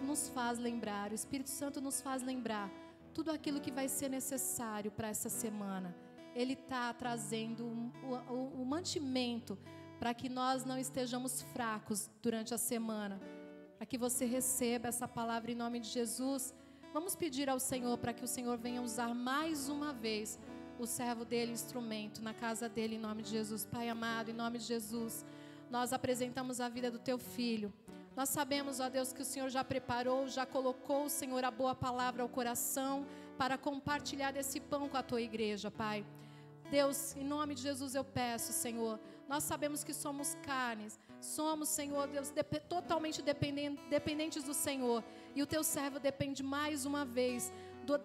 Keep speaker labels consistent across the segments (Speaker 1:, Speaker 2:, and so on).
Speaker 1: nos faz lembrar, o Espírito Santo nos faz lembrar tudo aquilo que vai ser necessário para essa semana. Ele está trazendo o mantimento para que nós não estejamos fracos durante a semana, para que você receba essa palavra em nome de Jesus. Vamos pedir ao Senhor para que o Senhor venha usar mais uma vez o servo dele, instrumento, na casa dele, em nome de Jesus. Pai amado, em nome de Jesus, nós apresentamos a vida do teu filho. Nós sabemos, ó Deus, que o Senhor já preparou, já colocou, Senhor, a boa palavra ao coração para compartilhar desse pão com a tua igreja, Pai. Deus, em nome de Jesus eu peço, Senhor, nós sabemos que somos carnes, somos, Senhor Deus, totalmente dependentes do Senhor, e o teu servo depende mais uma vez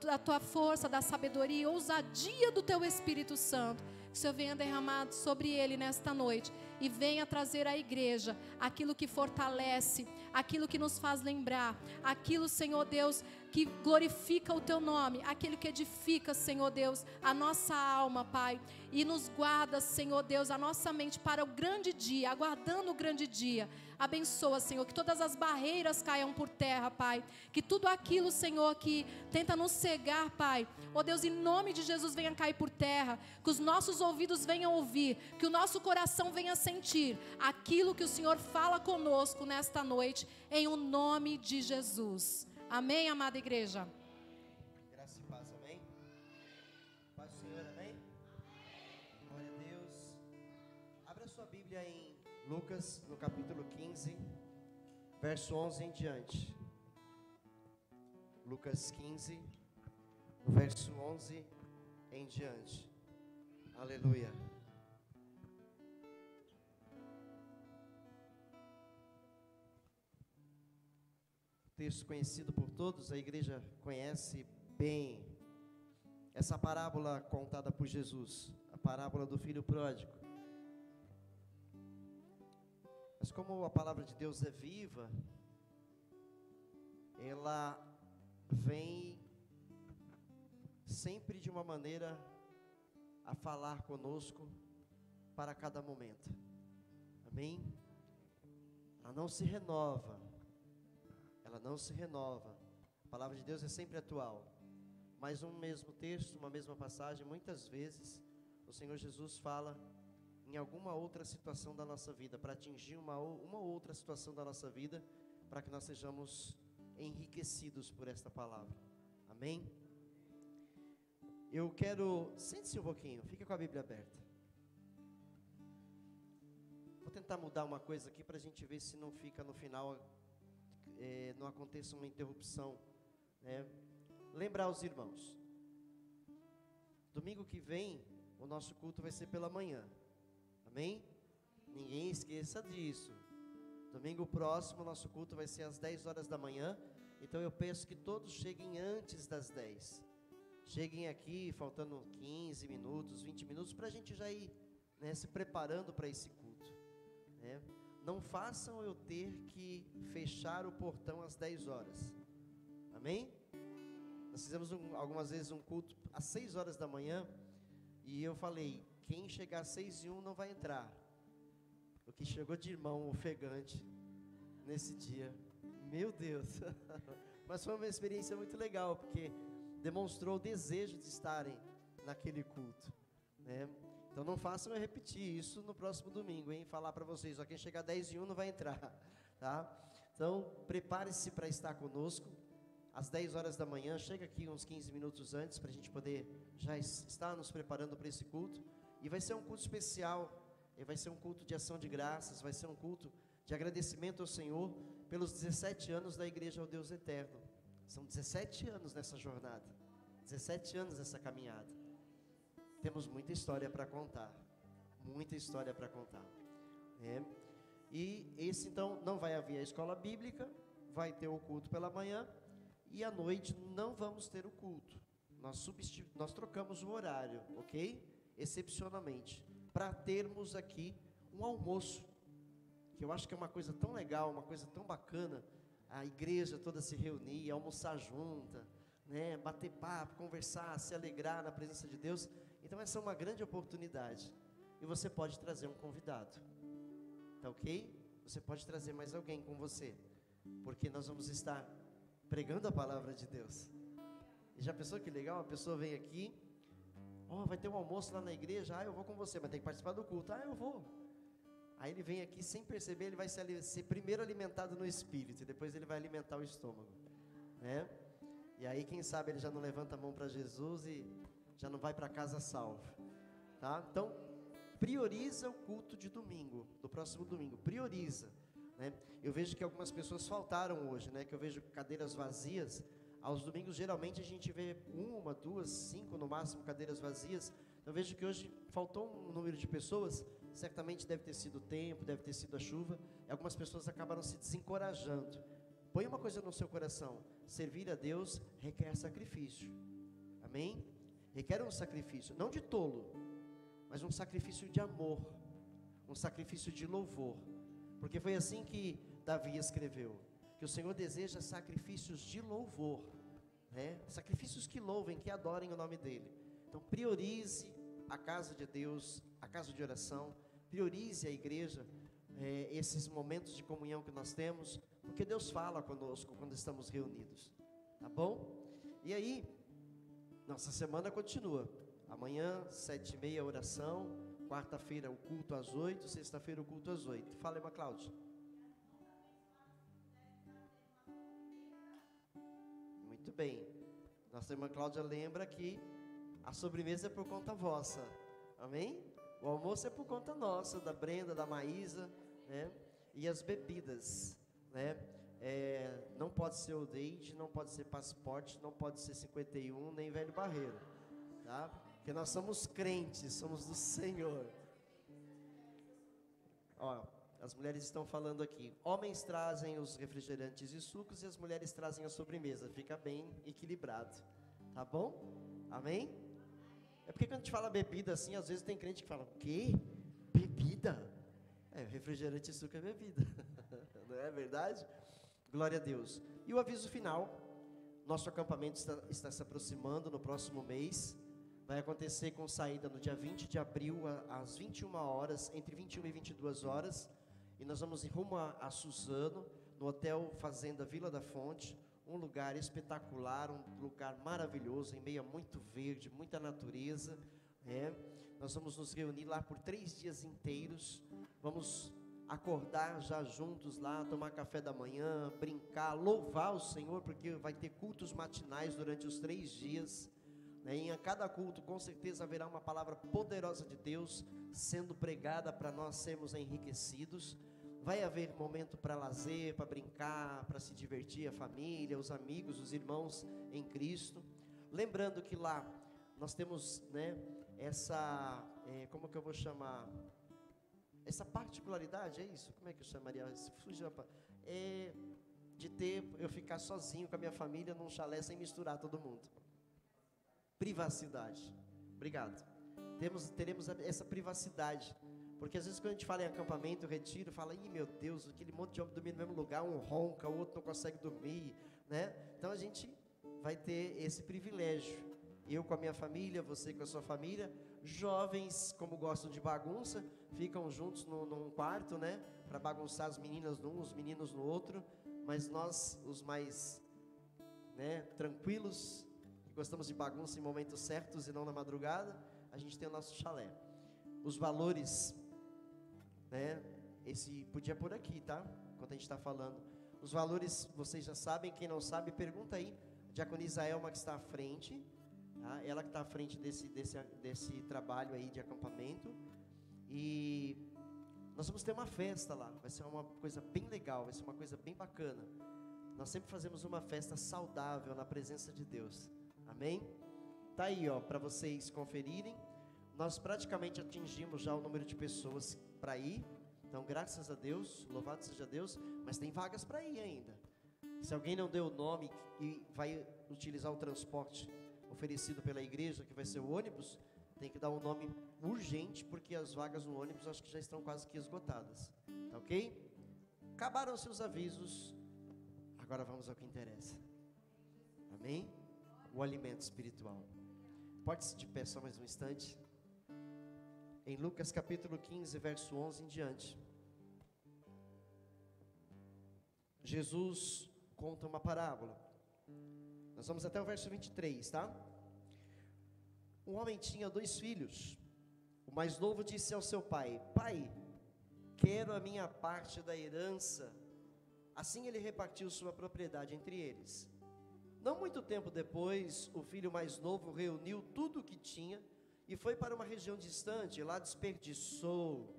Speaker 1: da tua força, da sabedoria, ousadia do teu Espírito Santo. Que o Senhor venha derramar sobre ele nesta noite e venha trazer à igreja aquilo que fortalece, aquilo que nos faz lembrar, aquilo, Senhor Deus, que glorifica o teu nome, aquilo que edifica, Senhor Deus, a nossa alma, Pai, e nos guarda, Senhor Deus, a nossa mente para o grande dia, aguardando o grande dia. Abençoa, Senhor, que todas as barreiras caiam por terra, Pai, que tudo aquilo, Senhor, que tenta nos cegar, Pai, ó Deus, em nome de Jesus, venha cair por terra, que os nossos ouvidos venham ouvir, que o nosso coração venha sentir aquilo que o Senhor fala conosco nesta noite, em o nome de Jesus. Amém, amada igreja?
Speaker 2: Graça e paz, amém? Paz do Senhor, amém? Glória a Deus. Abra sua Bíblia em Lucas, no capítulo 15, verso 11 em diante. Lucas 15, no verso 11 em diante. Aleluia. Texto conhecido por todos, a igreja conhece bem essa parábola contada por Jesus, a parábola do filho pródigo. Mas como a palavra de Deus é viva, ela vem sempre de uma maneira a falar conosco para cada momento. Amém? Ela não se renova. Ela não se renova. A palavra de Deus é sempre atual. Mas um mesmo texto, uma mesma passagem, muitas vezes o Senhor Jesus fala em alguma outra situação da nossa vida, para atingir uma outra situação da nossa vida, para que nós sejamos enriquecidos por esta palavra. Amém? Eu quero, sente-se um pouquinho, fique com a Bíblia aberta. Vou tentar mudar uma coisa aqui para a gente ver se não fica no final, não aconteça uma interrupção, né? Lembrar os irmãos, domingo que vem o nosso culto vai ser pela manhã, amém? Ninguém esqueça disso. Domingo próximo o nosso culto vai ser às 10 horas da manhã. Então eu peço que todos cheguem antes das 10. Cheguem aqui faltando 15 minutos, 20 minutos, para a gente já ir, né, se preparando para esse culto, né? Não façam eu ter que fechar o portão às 10 horas, amém? Nós fizemos algumas vezes um culto às 6 horas da manhã, e eu falei, quem chegar às 6:01 não vai entrar. O que chegou de irmão ofegante nesse dia, meu Deus. Mas foi uma experiência muito legal, porque demonstrou o desejo de estarem naquele culto, né? Então não façam eu repetir isso no próximo domingo, hein? Falar para vocês, ó, quem chegar 10:01 não vai entrar, tá? Então prepare-se para estar conosco às 10 horas da manhã. Chega aqui uns 15 minutos antes, para a gente poder já estar nos preparando para esse culto. E vai ser um culto especial, e vai ser um culto de ação de graças, vai ser um culto de agradecimento ao Senhor pelos 17 anos da Igreja ao Deus Eterno. São 17 anos nessa jornada, 17 anos nessa caminhada. Temos muita história para contar, muita história para contar, né? E esse então não vai haver a escola bíblica, vai ter o culto pela manhã, e à noite não vamos ter o culto. Nós trocamos o horário, ok? Excepcionalmente, para termos aqui um almoço, que eu acho que é uma coisa tão legal, uma coisa tão bacana, a igreja toda se reunir, almoçar junta, né, bater papo, conversar, se alegrar na presença de Deus. Então essa é uma grande oportunidade, e você pode trazer um convidado, tá ok? Você pode trazer mais alguém com você, porque nós vamos estar pregando a palavra de Deus. E já pensou que legal? Uma pessoa vem aqui, vai ter um almoço lá na igreja, eu vou com você, mas tem que participar do culto, eu vou. Aí ele vem aqui, sem perceber, ele vai ser primeiro alimentado no espírito, e depois ele vai alimentar o estômago, né? E aí quem sabe ele já não levanta a mão para Jesus e já não vai para casa salvo, tá? Então, prioriza o culto de domingo, do próximo domingo, prioriza, né? Eu vejo que algumas pessoas faltaram hoje, né? Que eu vejo cadeiras vazias. Aos domingos, geralmente, a gente vê 1, 2, 5 no máximo cadeiras vazias. Eu vejo que hoje faltou um número de pessoas. Certamente deve ter sido o tempo, deve ter sido a chuva. E algumas pessoas acabaram se desencorajando. Põe uma coisa no seu coração: servir a Deus requer sacrifício. Amém? Requer um sacrifício, não de tolo, mas um sacrifício de amor, um sacrifício de louvor. Porque foi assim que Davi escreveu, que o Senhor deseja sacrifícios de louvor, né? Sacrifícios que louvem, que adorem o nome dEle. Então priorize a casa de Deus, a casa de oração, priorize a igreja, esses momentos de comunhão que nós temos, porque Deus fala conosco quando estamos reunidos, tá bom? E aí, nossa semana continua, amanhã 7h30 oração, quarta-feira o culto às 8, sexta-feira o culto às 8, fala, irmã Cláudia. Muito bem, nossa irmã Cláudia lembra que a sobremesa é por conta vossa, amém? O almoço é por conta nossa, da Brenda, da Maísa, né? E as bebidas, né? Não pode ser o date, não pode ser passaporte, não pode ser 51, nem velho barreiro, tá? Porque nós somos crentes, somos do Senhor. As mulheres estão falando aqui, homens trazem os refrigerantes e sucos e as mulheres trazem a sobremesa, fica bem equilibrado, tá bom? Amém? É porque quando a gente fala bebida assim, às vezes tem crente que fala, o quê? Bebida? Refrigerante e suco é bebida, não é verdade? Glória a Deus. E o aviso final, nosso acampamento está se aproximando no próximo mês, vai acontecer com saída no dia 20 de abril, às 21 horas, entre 21 e 22 horas, e nós vamos ir rumo a Suzano, no Hotel Fazenda Vila da Fonte, um lugar espetacular, um lugar maravilhoso, em meio a muito verde, muita natureza, nós vamos nos reunir lá por 3 dias inteiros, vamos acordar já juntos lá, tomar café da manhã, brincar, louvar o Senhor, porque vai ter cultos matinais durante os 3 dias, né? Em cada culto, com certeza, haverá uma palavra poderosa de Deus sendo pregada para nós sermos enriquecidos. Vai haver momento para lazer, para brincar, para se divertir, a família, os amigos, os irmãos em Cristo. Lembrando que lá nós temos, né, como que eu vou chamar? Essa particularidade, é isso? Como é que eu chamaria? De eu ficar sozinho com a minha família num chalé sem misturar todo mundo. Privacidade. Obrigado. Teremos essa privacidade. Porque às vezes quando a gente fala em acampamento, retiro, fala, meu Deus, aquele monte de homem dormir no mesmo lugar, um ronca, o outro não consegue dormir, né? Então a gente vai ter esse privilégio. Eu com a minha família, você com a sua família. Jovens, como gostam de bagunça, ficam juntos num quarto, né? Para bagunçar as meninas num, os meninos no outro. Mas nós, os mais, né, tranquilos, que gostamos de bagunça em momentos certos e não na madrugada, a gente tem o nosso chalé. Os valores, né? Esse podia por aqui, tá? Enquanto a gente está falando. Os valores, vocês já sabem. Quem não sabe, pergunta aí. A diaconisa Elma, que está à frente, tá? Ela que está à frente desse trabalho aí de acampamento. E nós vamos ter uma festa lá. Vai ser uma coisa bem legal, vai ser uma coisa bem bacana. Nós sempre fazemos uma festa saudável na presença de Deus. Amém? Tá aí, para vocês conferirem. Nós praticamente atingimos já o número de pessoas para ir. Então, graças a Deus, louvado seja Deus. Mas tem vagas para ir ainda. Se alguém não deu o nome e vai utilizar o transporte oferecido pela igreja, que vai ser o ônibus, tem que dar um nome urgente, porque as vagas no ônibus acho que já estão quase que esgotadas. Tá ok? Acabaram seus avisos. Agora vamos ao que interessa. Amém? O alimento espiritual. Pode-se de pé só mais um instante. Em Lucas capítulo 15, verso 11 em diante, Jesus conta uma parábola. Nós vamos até o verso 23, tá? Um homem tinha 2 filhos. O mais novo disse ao seu pai: Pai, quero a minha parte da herança. Assim ele repartiu sua propriedade entre eles. Não muito tempo depois, o filho mais novo reuniu tudo o que tinha e foi para uma região distante. Lá desperdiçou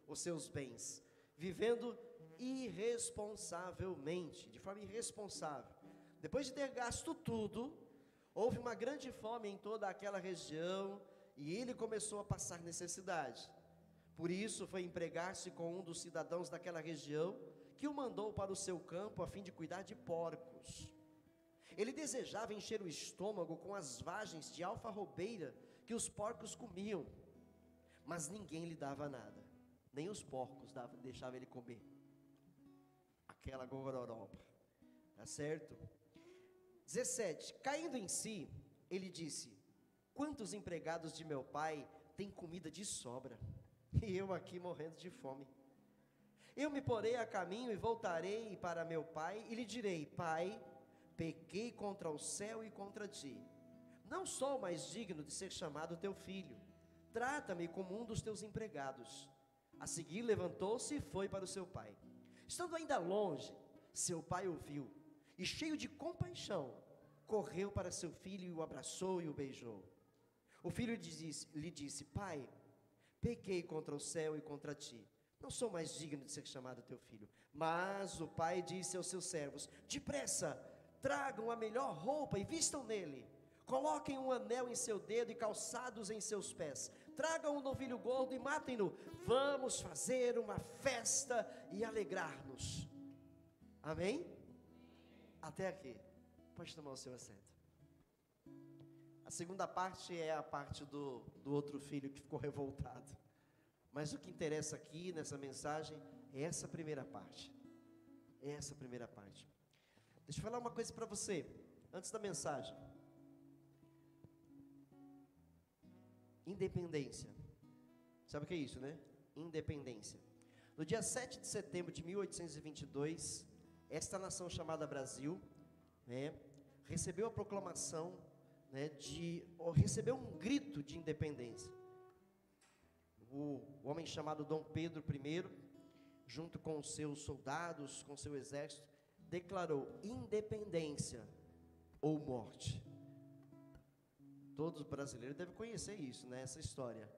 Speaker 2: os seus bens, vivendo irresponsavelmente, de forma irresponsável. Depois de ter gasto tudo, houve uma grande fome em toda aquela região e ele começou a passar necessidade. Por isso foi empregar-se com um dos cidadãos daquela região, que o mandou para o seu campo a fim de cuidar de porcos. Ele desejava encher o estômago com as vagens de alfarrobeira que os porcos comiam, mas ninguém lhe dava nada, nem os porcos deixavam ele comer aquela gororoba, tá certo? 17, caindo em si, ele disse: quantos empregados de meu pai têm comida de sobra, e eu aqui morrendo de fome? Eu me porei a caminho e voltarei para meu pai, e lhe direi: Pai, pequei contra o céu e contra ti, não sou mais digno de ser chamado teu filho, trata-me como um dos teus empregados. A seguir levantou-se e foi para o seu pai. Estando ainda longe, seu pai o viu, e cheio de compaixão, correu para seu filho e o abraçou e o beijou. O filho lhe disse: Pai, pequei contra o céu e contra ti, não sou mais digno de ser chamado teu filho. Mas o pai disse aos seus servos: depressa, tragam a melhor roupa e vistam nele, coloquem um anel em seu dedo e calçados em seus pés, tragam um novilho gordo e matem-no, vamos fazer uma festa e alegrar-nos. Amém? Até aqui, pode tomar o seu assento. A segunda parte é a parte do outro filho que ficou revoltado, mas o que interessa aqui nessa mensagem é essa primeira parte. Deixa eu falar uma coisa para você, antes da mensagem. Independência, sabe o que é isso, né? Independência. No dia 7 de setembro de 1822, esta nação chamada Brasil, né, recebeu a proclamação, né, recebeu um grito de independência. O homem chamado Dom Pedro I, junto com os seus soldados, com seu exército, declarou: independência ou morte. Todos os brasileiros devem conhecer isso, né, essa história.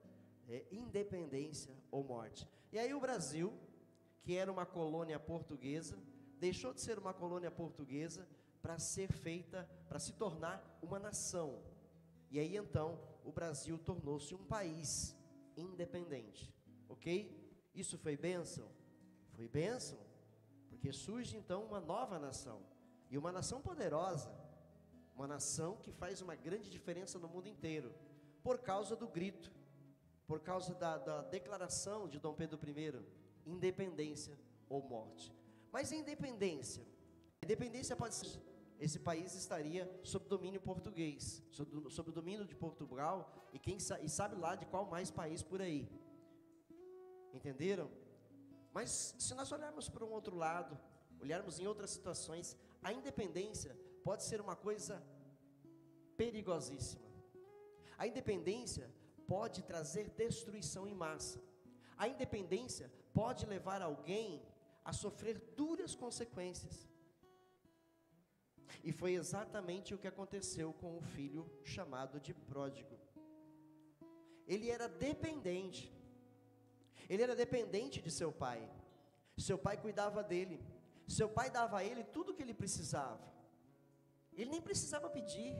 Speaker 2: Independência ou morte. E aí o Brasil, que era uma colônia portuguesa, deixou de ser uma colônia portuguesa para se tornar uma nação. E aí então o Brasil tornou-se um país independente, ok? Isso foi bênção? Foi bênção, porque surge então uma nova nação, e uma nação poderosa, uma nação que faz uma grande diferença no mundo inteiro, por causa do grito, por causa da declaração de Dom Pedro I, independência ou morte. Mas a independência pode ser, esse país estaria sob domínio português, sob o domínio de Portugal, e sabe lá de qual mais país por aí, entenderam? Mas se nós olharmos para um outro lado, olharmos em outras situações, a independência pode ser uma coisa perigosíssima. A independência pode trazer destruição em massa. A independência pode levar alguém a sofrer duras consequências. E foi exatamente o que aconteceu com o filho chamado de pródigo. Ele era dependente de seu pai. Seu pai cuidava dele, seu pai dava a ele tudo o que ele precisava. Ele nem precisava pedir.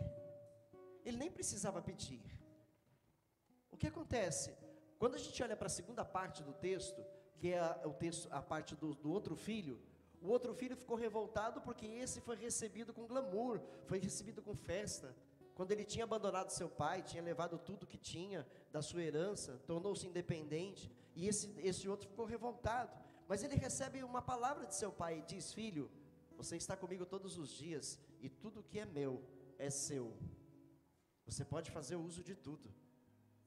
Speaker 2: O que acontece? Quando a gente olha para a segunda parte do texto, que é a parte do outro filho, o outro filho ficou revoltado porque esse foi recebido com glamour, foi recebido com festa. Quando ele tinha abandonado seu pai, tinha levado tudo que tinha da sua herança, tornou-se independente, e esse outro ficou revoltado. Mas ele recebe uma palavra de seu pai e diz: filho, você está comigo todos os dias, e tudo que é meu é seu. Você pode fazer uso de tudo.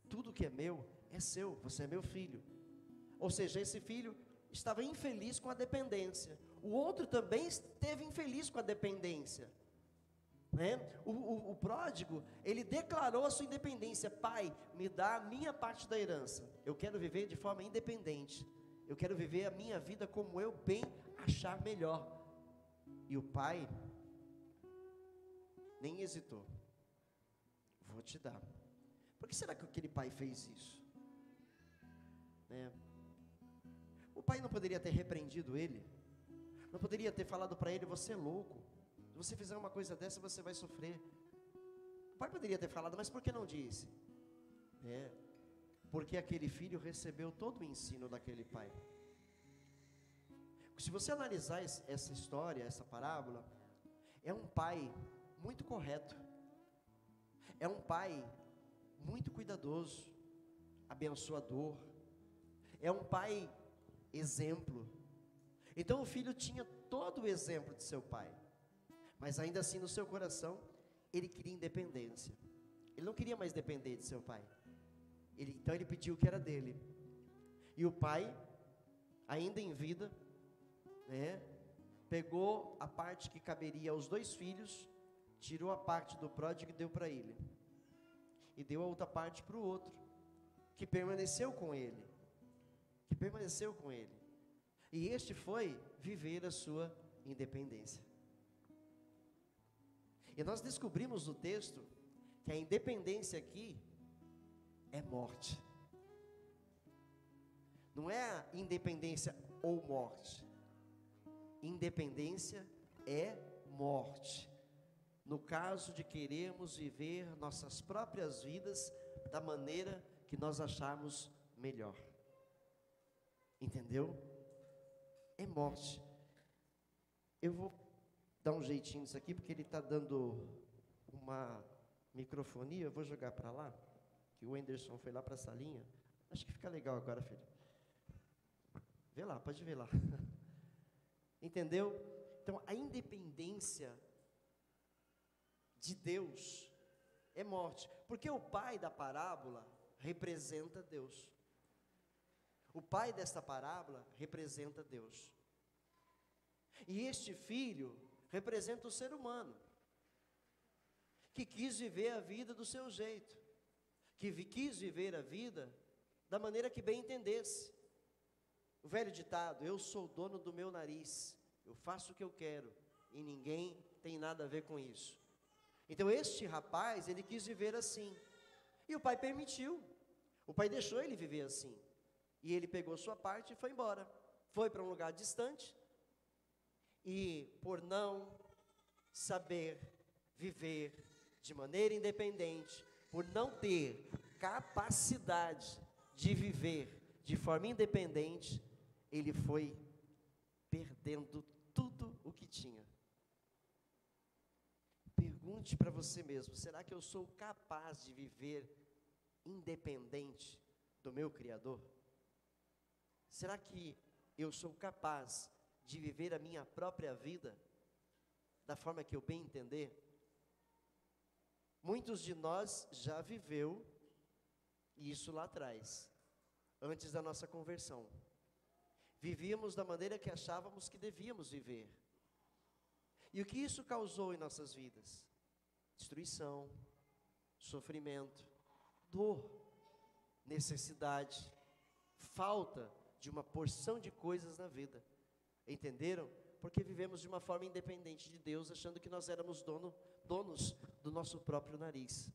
Speaker 2: Tudo que é meu é seu, você é meu filho. Ou seja, esse filho estava infeliz com a dependência. o outro também esteve infeliz com a dependência, né? O pródigo, ele declarou a sua independência: pai, me dá a minha parte da herança, eu quero viver de forma independente, eu quero viver a minha vida como eu bem achar melhor. E o pai nem hesitou: vou te dar. Por que será que aquele pai fez isso? Né? O pai não poderia ter repreendido ele? Não poderia ter falado para ele: você é louco, se você fizer uma coisa dessa você vai sofrer? O pai poderia ter falado, mas por que não disse? Porque aquele filho recebeu todo o ensino daquele pai. Se você analisar essa história, essa parábola, é um pai muito correto, é um pai muito cuidadoso, abençoador, é um pai exemplo. Então o filho tinha todo o exemplo de seu pai, mas ainda assim no seu coração ele queria independência. Ele não queria mais depender de seu pai. Então ele pediu o que era dele. E o pai, ainda em vida, pegou a parte que caberia aos dois filhos, tirou a parte do pródigo e deu para ele, e deu a outra parte para o outro, que permaneceu com ele, e este foi viver a sua independência. E nós descobrimos no texto que a independência aqui é morte. Não é a independência ou morte. Independência é morte. No caso de querermos viver nossas próprias vidas da maneira que nós acharmos melhor. Entendeu? É morte. Eu vou dar um jeitinho nisso aqui, porque ele está dando uma microfonia. Eu vou jogar para lá, que o Anderson foi lá para a salinha. Acho que fica legal agora, filho. Vê lá, pode ver lá. Entendeu? Então, a independência de Deus é morte, porque o pai da parábola representa Deus. O pai desta parábola representa Deus. E este filho representa o ser humano, que quis viver a vida do seu jeito, que quis viver a vida da maneira que bem entendesse. O velho ditado: eu sou dono do meu nariz, eu faço o que eu quero, e ninguém tem nada a ver com isso. Então este rapaz, ele quis viver assim, e o pai permitiu, o pai deixou ele viver assim, e ele pegou sua parte e foi embora, foi para um lugar distante, e por não saber viver de maneira independente, por não ter capacidade de viver de forma independente, ele foi perdendo tudo o que tinha. Pergunte para você mesmo: será que eu sou capaz de viver independente do meu Criador? Será que eu sou capaz de viver a minha própria vida da forma que eu bem entender? Muitos de nós já viveu isso lá atrás, antes da nossa conversão. Vivíamos da maneira que achávamos que devíamos viver. E o que isso causou em nossas vidas? Destruição, sofrimento, dor, necessidade, falta de uma porção de coisas na vida. Entenderam? Porque vivemos de uma forma independente de Deus, achando que nós éramos donos do nosso próprio nariz.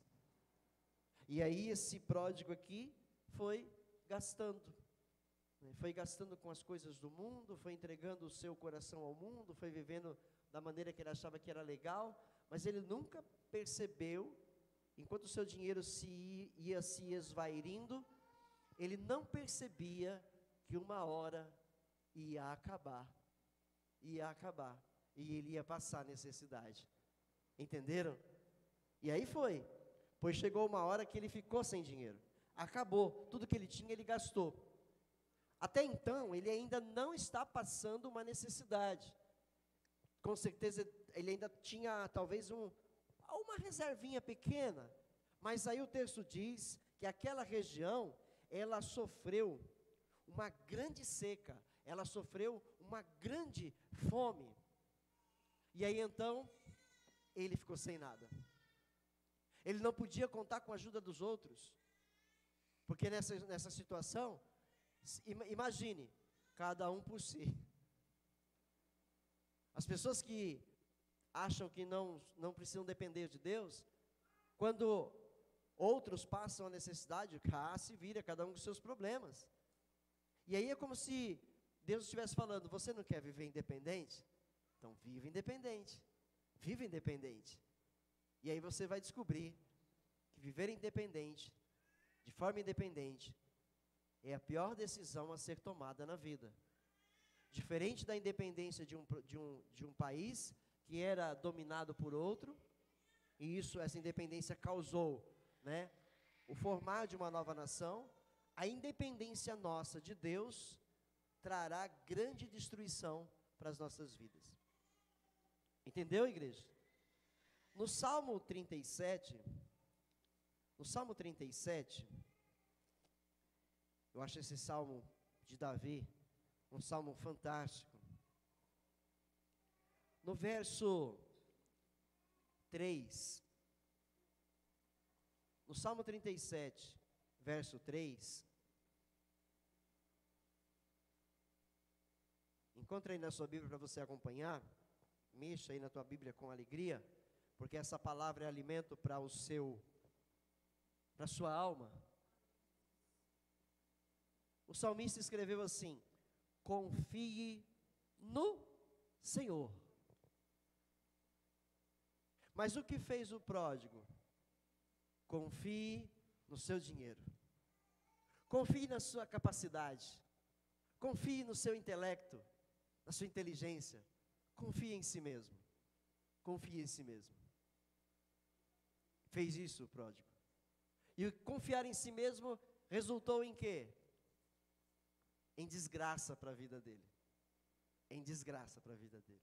Speaker 2: E aí esse pródigo aqui foi gastando com as coisas do mundo, foi entregando o seu coração ao mundo, foi vivendo da maneira que ele achava que era legal, mas ele nunca percebeu, enquanto o seu dinheiro ia se esvairindo, ele não percebia que uma hora ia acabar, e ele ia passar necessidade. Entenderam? E aí pois chegou uma hora que ele ficou sem dinheiro, acabou, tudo que ele tinha ele gastou. Até então, ele ainda não está passando uma necessidade. Com certeza, ele ainda tinha talvez uma reservinha pequena. Mas aí o texto diz que aquela região, ela sofreu uma grande seca, ela sofreu uma grande fome. E aí então, ele ficou sem nada. Ele não podia contar com a ajuda dos outros. Porque nessa situação, imagine, cada um por si. As pessoas que acham que não precisam depender de Deus, quando outros passam a necessidade, se vira, cada um com seus problemas. E aí é como se Deus estivesse falando, você não quer viver independente? Então viva independente. Viva independente. E aí você vai descobrir que viver independente, de forma independente, é a pior decisão a ser tomada na vida. Diferente da independência de um país que era dominado por outro, e essa independência causou, né, o formar de uma nova nação, a independência nossa de Deus trará grande destruição para as nossas vidas. Entendeu, igreja? No Salmo 37, eu acho esse Salmo de Davi um Salmo fantástico. No verso 3, no Salmo 37, verso 3, encontra aí na sua Bíblia para você acompanhar, mexa aí na tua Bíblia com alegria, porque essa palavra é alimento para a sua alma. O salmista escreveu assim: confie no Senhor. Mas o que fez o pródigo? Confie no seu dinheiro. Confie na sua capacidade. Confie no seu intelecto, na sua inteligência. Confie em si mesmo. Confie em si mesmo. Fez isso o pródigo. E confiar em si mesmo resultou em quê? Em desgraça para a vida dele. Em desgraça para a vida dele.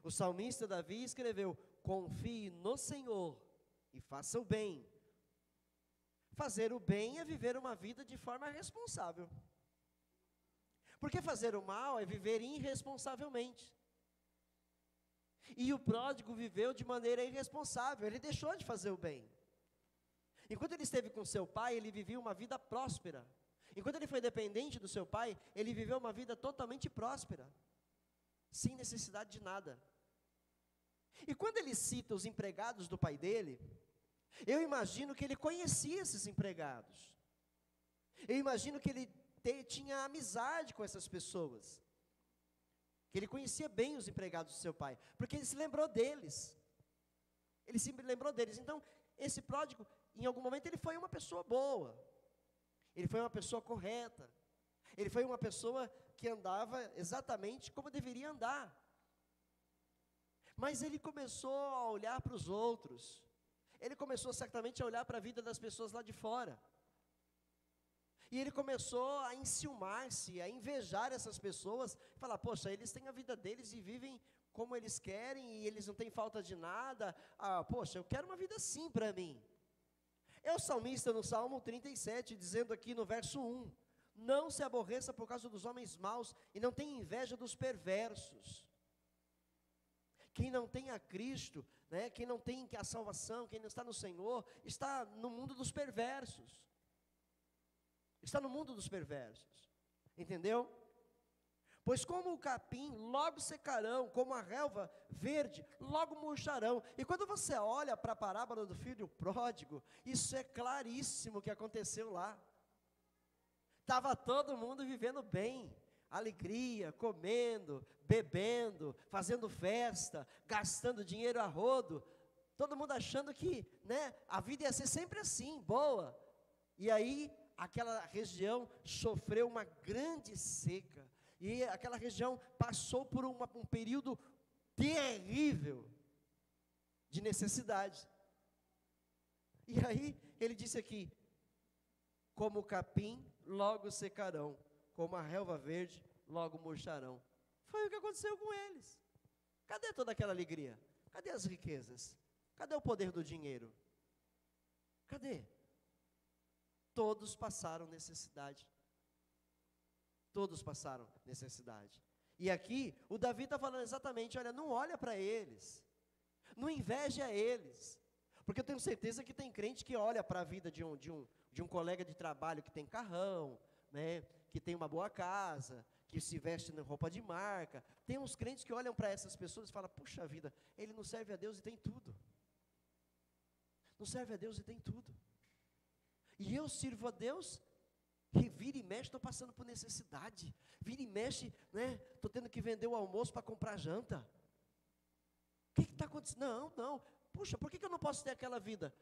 Speaker 2: O salmista Davi escreveu: confie no Senhor e faça o bem. Fazer o bem é viver uma vida de forma responsável. Porque fazer o mal é viver irresponsavelmente. E o pródigo viveu de maneira irresponsável, ele deixou de fazer o bem. Enquanto ele esteve com seu pai, ele vivia uma vida próspera. Enquanto ele foi dependente do seu pai, ele viveu uma vida totalmente próspera, sem necessidade de nada. E quando ele cita os empregados do pai dele, eu imagino que ele conhecia esses empregados. Eu imagino que ele tinha amizade com essas pessoas. Que ele conhecia bem os empregados do seu pai, porque ele se lembrou deles. Ele se lembrou deles. Então, esse pródigo, em algum momento, ele foi uma pessoa boa. Ele foi uma pessoa correta. Ele foi uma pessoa que andava exatamente como deveria andar. Mas ele começou a olhar para os outros. Ele começou certamente a olhar para a vida das pessoas lá de fora. E ele começou a enciumar-se, a invejar essas pessoas, falar: poxa, eles têm a vida deles e vivem como eles querem, e eles não têm falta de nada. Poxa, eu quero uma vida assim para mim. É o salmista no Salmo 37, dizendo aqui no verso 1, não se aborreça por causa dos homens maus, e não tenha inveja dos perversos. Quem não tem a Cristo, né, quem não tem a salvação, quem não está no Senhor, está no mundo dos perversos. Está no mundo dos perversos. Entendeu? Pois como o capim, logo secarão, como a relva verde, logo murcharão. E quando você olha para a parábola do filho pródigo, isso é claríssimo que aconteceu lá. Estava todo mundo vivendo bem, alegria, comendo, bebendo, fazendo festa, gastando dinheiro a rodo. Todo mundo achando que, né, a vida ia ser sempre assim, boa. E aí, aquela região sofreu uma grande seca. E aquela região passou por um período terrível de necessidade. E aí, ele disse aqui: como o capim, logo secarão, como a relva verde, logo murcharão. Foi o que aconteceu com eles. Cadê toda aquela alegria? Cadê as riquezas? Cadê o poder do dinheiro? Cadê? Todos passaram necessidade. Todos passaram necessidade. E aqui, o Davi está falando exatamente, olha, não olha para eles, não inveja eles, porque eu tenho certeza que tem crente que olha para a vida de um colega de trabalho que tem carrão, né, que tem uma boa casa, que se veste em roupa de marca. Tem uns crentes que olham para essas pessoas e falam, puxa vida, ele não serve a Deus e tem tudo. Não serve a Deus e tem tudo. E eu sirvo a Deus, e vira e mexe, estou passando por necessidade. Vira e mexe, né, estou tendo que vender o almoço para comprar janta. O que está acontecendo? Não, puxa, por que eu não posso ter aquela vida?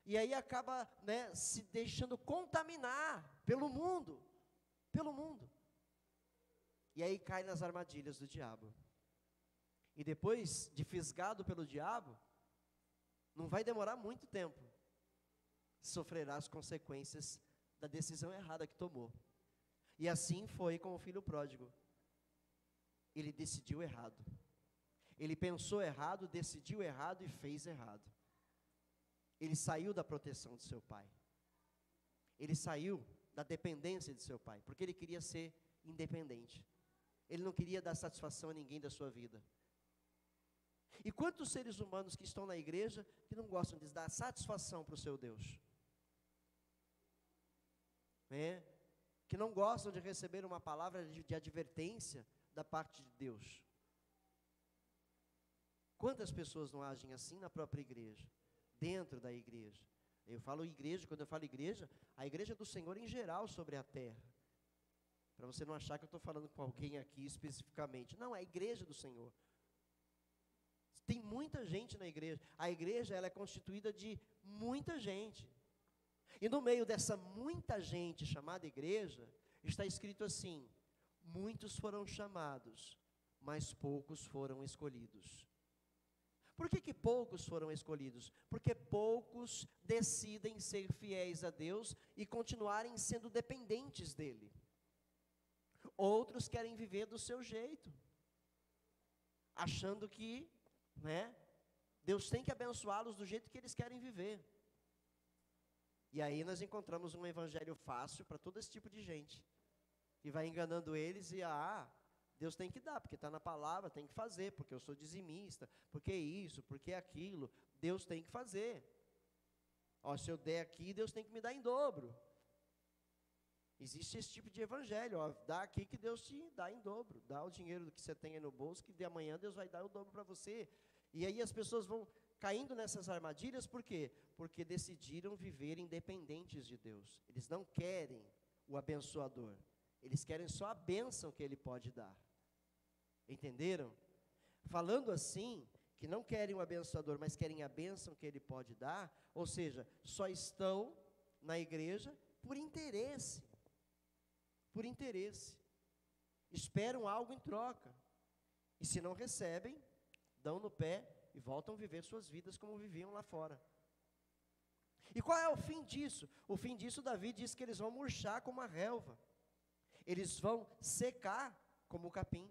Speaker 2: E aí acaba, né, se deixando contaminar pelo mundo. E aí cai nas armadilhas do diabo. E depois de fisgado pelo diabo, não vai demorar muito tempo, sofrerá as consequências da decisão errada que tomou. E assim foi com o filho pródigo. Ele decidiu errado. Ele pensou errado, decidiu errado e fez errado. Ele saiu da proteção de seu pai. Ele saiu da dependência de seu pai, porque ele queria ser independente. Ele não queria dar satisfação a ninguém da sua vida. E quantos seres humanos que estão na igreja que não gostam de dar satisfação para o seu Deus? Que não gostam de receber uma palavra de advertência da parte de Deus. Quantas pessoas não agem assim na própria igreja, dentro da igreja? Eu falo igreja, quando eu falo igreja, a igreja do Senhor em geral sobre a terra. Para você não achar que eu estou falando com alguém aqui especificamente. Não, é a igreja do Senhor. Tem muita gente na igreja. A igreja, ela é constituída de muita gente. E no meio dessa muita gente chamada igreja, está escrito assim: muitos foram chamados, mas poucos foram escolhidos. Por que poucos foram escolhidos? Porque poucos decidem ser fiéis a Deus e continuarem sendo dependentes dEle. Outros querem viver do seu jeito, achando que, né, Deus tem que abençoá-los do jeito que eles querem viver. E aí nós encontramos um evangelho fácil para todo esse tipo de gente, que vai enganando eles e, Deus tem que dar, porque está na palavra, tem que fazer, porque eu sou dizimista, porque isso, porque aquilo, Deus tem que fazer. Se eu der aqui, Deus tem que me dar em dobro. Existe esse tipo de evangelho, dá aqui que Deus te dá em dobro, dá o dinheiro que você tem aí no bolso, que de amanhã Deus vai dar o dobro para você. E aí as pessoas vão caindo nessas armadilhas, por quê? Porque decidiram viver independentes de Deus. Eles não querem o abençoador, eles querem só a bênção que Ele pode dar. Entenderam? Falando assim, que não querem o abençoador, mas querem a bênção que Ele pode dar, ou seja, só estão na igreja por interesse. Por interesse. Esperam algo em troca. E se não recebem, dão no pé e voltam a viver suas vidas como viviam lá fora. E qual é o fim disso? O fim disso, Davi diz que eles vão murchar como a relva. Eles vão secar como o capim.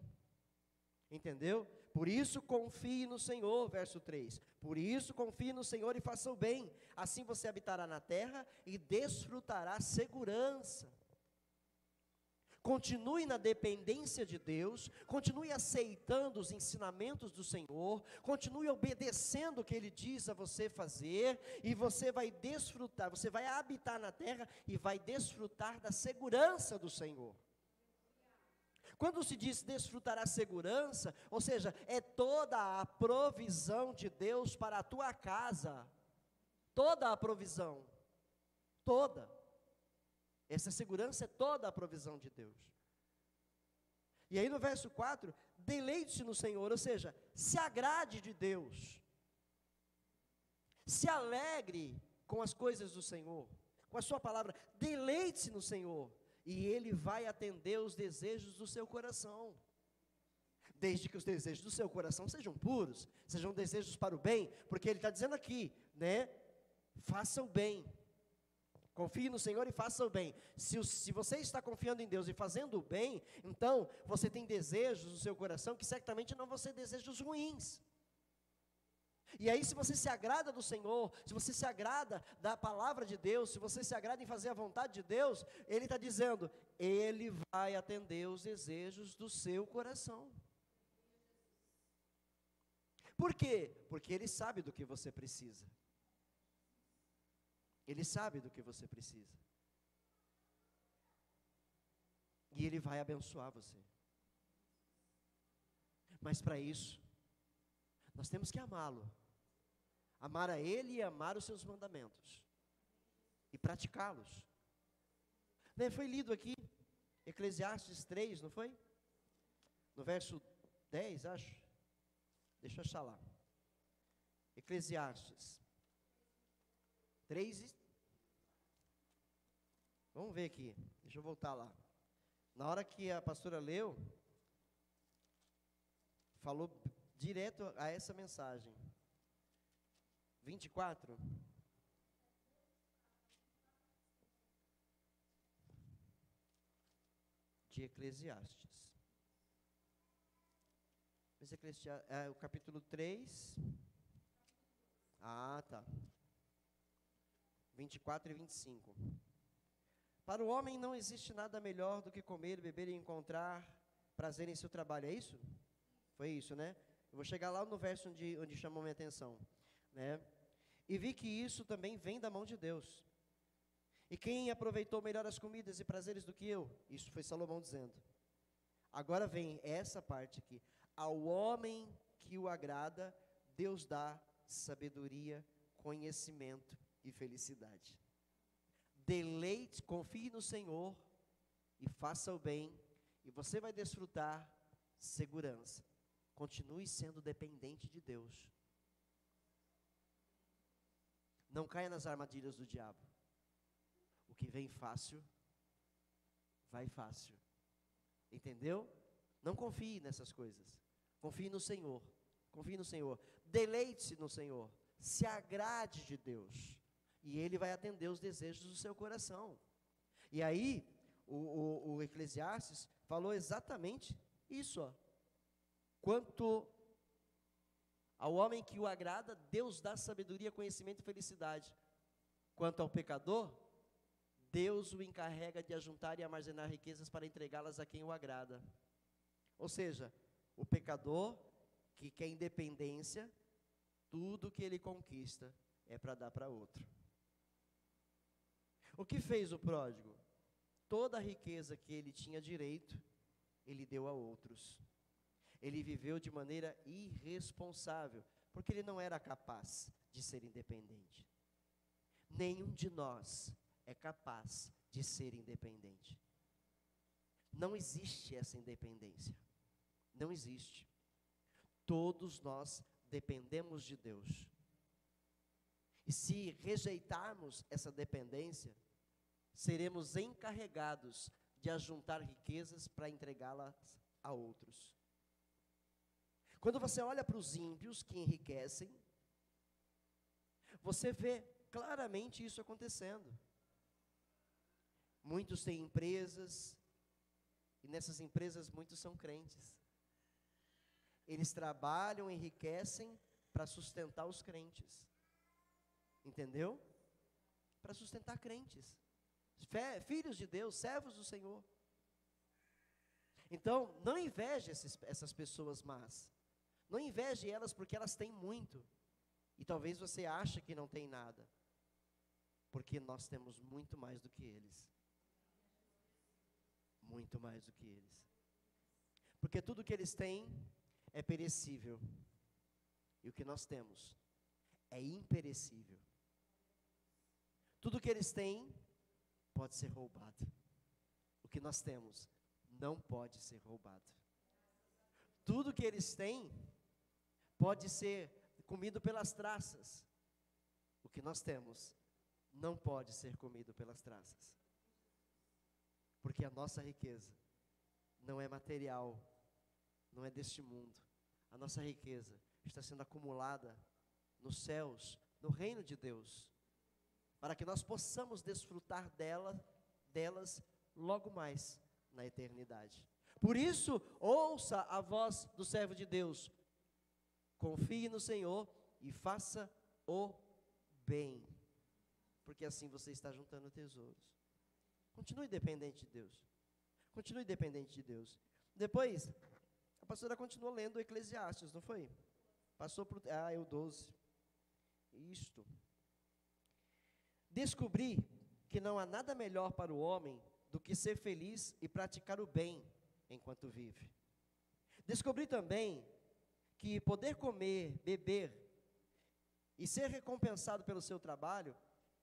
Speaker 2: Entendeu? Por isso confie no Senhor, verso 3. Por isso confie no Senhor e faça o bem. Assim você habitará na terra e desfrutará segurança. Continue na dependência de Deus, continue aceitando os ensinamentos do Senhor, continue obedecendo o que Ele diz a você fazer, e você vai desfrutar, você vai habitar na terra e vai desfrutar da segurança do Senhor. Quando se diz desfrutará segurança, ou seja, é toda a provisão de Deus para a tua casa, toda a provisão, toda. Essa segurança é toda a provisão de Deus. E aí no verso 4, deleite-se no Senhor, ou seja, se agrade de Deus. Se alegre com as coisas do Senhor, com a sua palavra, deleite-se no Senhor, e Ele vai atender os desejos do seu coração. Desde que os desejos do seu coração sejam puros, sejam desejos para o bem, porque Ele está dizendo aqui, né, faça o bem. Confie no Senhor e faça o bem. Se você está confiando em Deus e fazendo o bem, então você tem desejos no seu coração que certamente não vão ser desejos ruins. E aí, se você se agrada do Senhor, se você se agrada da palavra de Deus, se você se agrada em fazer a vontade de Deus, Ele está dizendo, Ele vai atender os desejos do seu coração. Por quê? Porque Ele sabe do que você precisa. Ele sabe do que você precisa. E Ele vai abençoar você. Mas para isso, nós temos que amá-lo. Amar a Ele e amar os seus mandamentos. E praticá-los. Foi lido aqui, Eclesiastes 3, não foi? No verso 10, acho. Deixa eu achar lá. Eclesiastes 3. Vamos ver aqui. Deixa eu voltar lá. Na hora que a pastora leu, falou direto a essa mensagem. 24. De Eclesiastes. Mas o capítulo 3. Ah, tá. 24 e 25. Para o homem não existe nada melhor do que comer, beber e encontrar prazer em seu trabalho. É isso? Foi isso, né? Eu vou chegar lá no verso onde chamou minha atenção, né? E vi que isso também vem da mão de Deus. E quem aproveitou melhor as comidas e prazeres do que eu? Isso foi Salomão dizendo. Agora vem essa parte aqui. Ao homem que o agrada, Deus dá sabedoria, conhecimento e felicidade. Deleite, confie no Senhor e faça o bem, e você vai desfrutar segurança. Continue sendo dependente de Deus. Não caia nas armadilhas do diabo. O que vem fácil, vai fácil. Entendeu? Não confie nessas coisas. Confie no Senhor. Confie no Senhor. Deleite-se no Senhor. Se agrade de Deus. E Ele vai atender os desejos do seu coração. E aí, o Eclesiastes falou exatamente isso, ó. Quanto ao homem que o agrada, Deus dá sabedoria, conhecimento e felicidade. Quanto ao pecador, Deus o encarrega de ajuntar e armazenar riquezas para entregá-las a quem o agrada. Ou seja, o pecador que quer independência, tudo que ele conquista é para dar para outro. O que fez o pródigo? Toda a riqueza que ele tinha direito, ele deu a outros. Ele viveu de maneira irresponsável, porque ele não era capaz de ser independente. Nenhum de nós é capaz de ser independente. Não existe essa independência. Não existe. Todos nós dependemos de Deus. E se rejeitarmos essa dependência, seremos encarregados de ajuntar riquezas para entregá-las a outros. Quando você olha para os ímpios que enriquecem, você vê claramente isso acontecendo. Muitos têm empresas, e nessas empresas muitos são crentes. Eles trabalham, enriquecem para sustentar os crentes. Entendeu? Para sustentar crentes. Filhos de Deus, servos do Senhor. Então, não inveje essas pessoas más. Não inveje elas porque elas têm muito. E talvez você ache que não tem nada. Porque nós temos muito mais do que eles. Muito mais do que eles. Porque tudo que eles têm é perecível. E o que nós temos é imperecível. Tudo que eles têm pode ser roubado. O que nós temos não pode ser roubado. Tudo que eles têm pode ser comido pelas traças. O que nós temos não pode ser comido pelas traças. Porque a nossa riqueza não é material, não é deste mundo. A nossa riqueza está sendo acumulada nos céus, no reino de Deus, para que nós possamos desfrutar delas logo mais na eternidade. Por isso, ouça a voz do servo de Deus, confie no Senhor e faça o bem, porque assim você está juntando tesouros. Continue dependente de Deus. Continue dependente de Deus. Depois, a pastora continuou lendo o Eclesiastes, não foi? Passou para o 12. Isto. Descobri que não há nada melhor para o homem do que ser feliz e praticar o bem enquanto vive. Descobri também que poder comer, beber e ser recompensado pelo seu trabalho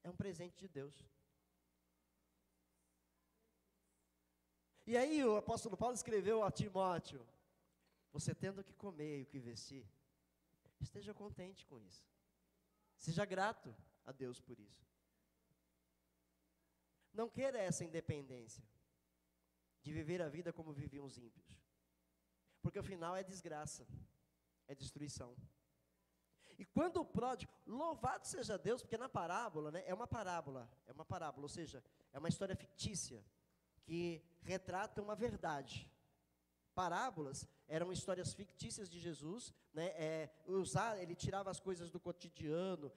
Speaker 2: é um presente de Deus. E aí o apóstolo Paulo escreveu a Timóteo: você tendo o que comer e o que vestir, esteja contente com isso. Seja grato a Deus por isso. Não queira essa independência de viver a vida como viviam os ímpios, porque o final é desgraça, é destruição. E quando o pródigo, louvado seja Deus, porque na parábola, né, é uma parábola, ou seja, é uma história fictícia, que retrata uma verdade. Parábolas eram histórias fictícias de Jesus, né, ele tirava as coisas do cotidiano,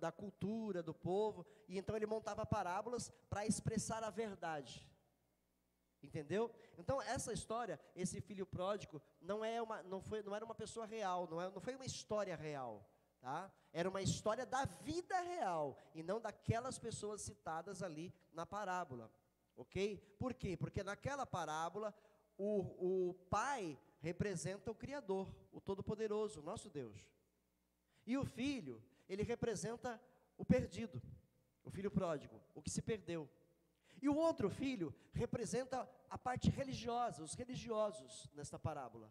Speaker 2: da cultura do povo, e então ele montava parábolas para expressar a verdade. Entendeu? Então essa história, esse filho pródigo, não era uma pessoa real, não foi uma história real, tá? Era uma história da vida real, e não daquelas pessoas citadas ali na parábola, ok? Por quê? Porque naquela parábola, o pai representa o Criador, o Todo-Poderoso, o nosso Deus, e o filho, ele representa o perdido, o filho pródigo, o que se perdeu. E o outro filho representa a parte religiosa, os religiosos nesta parábola.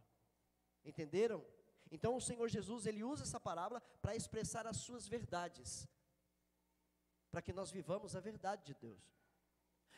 Speaker 2: Entenderam? Então o Senhor Jesus, ele usa essa parábola para expressar as suas verdades, para que nós vivamos a verdade de Deus.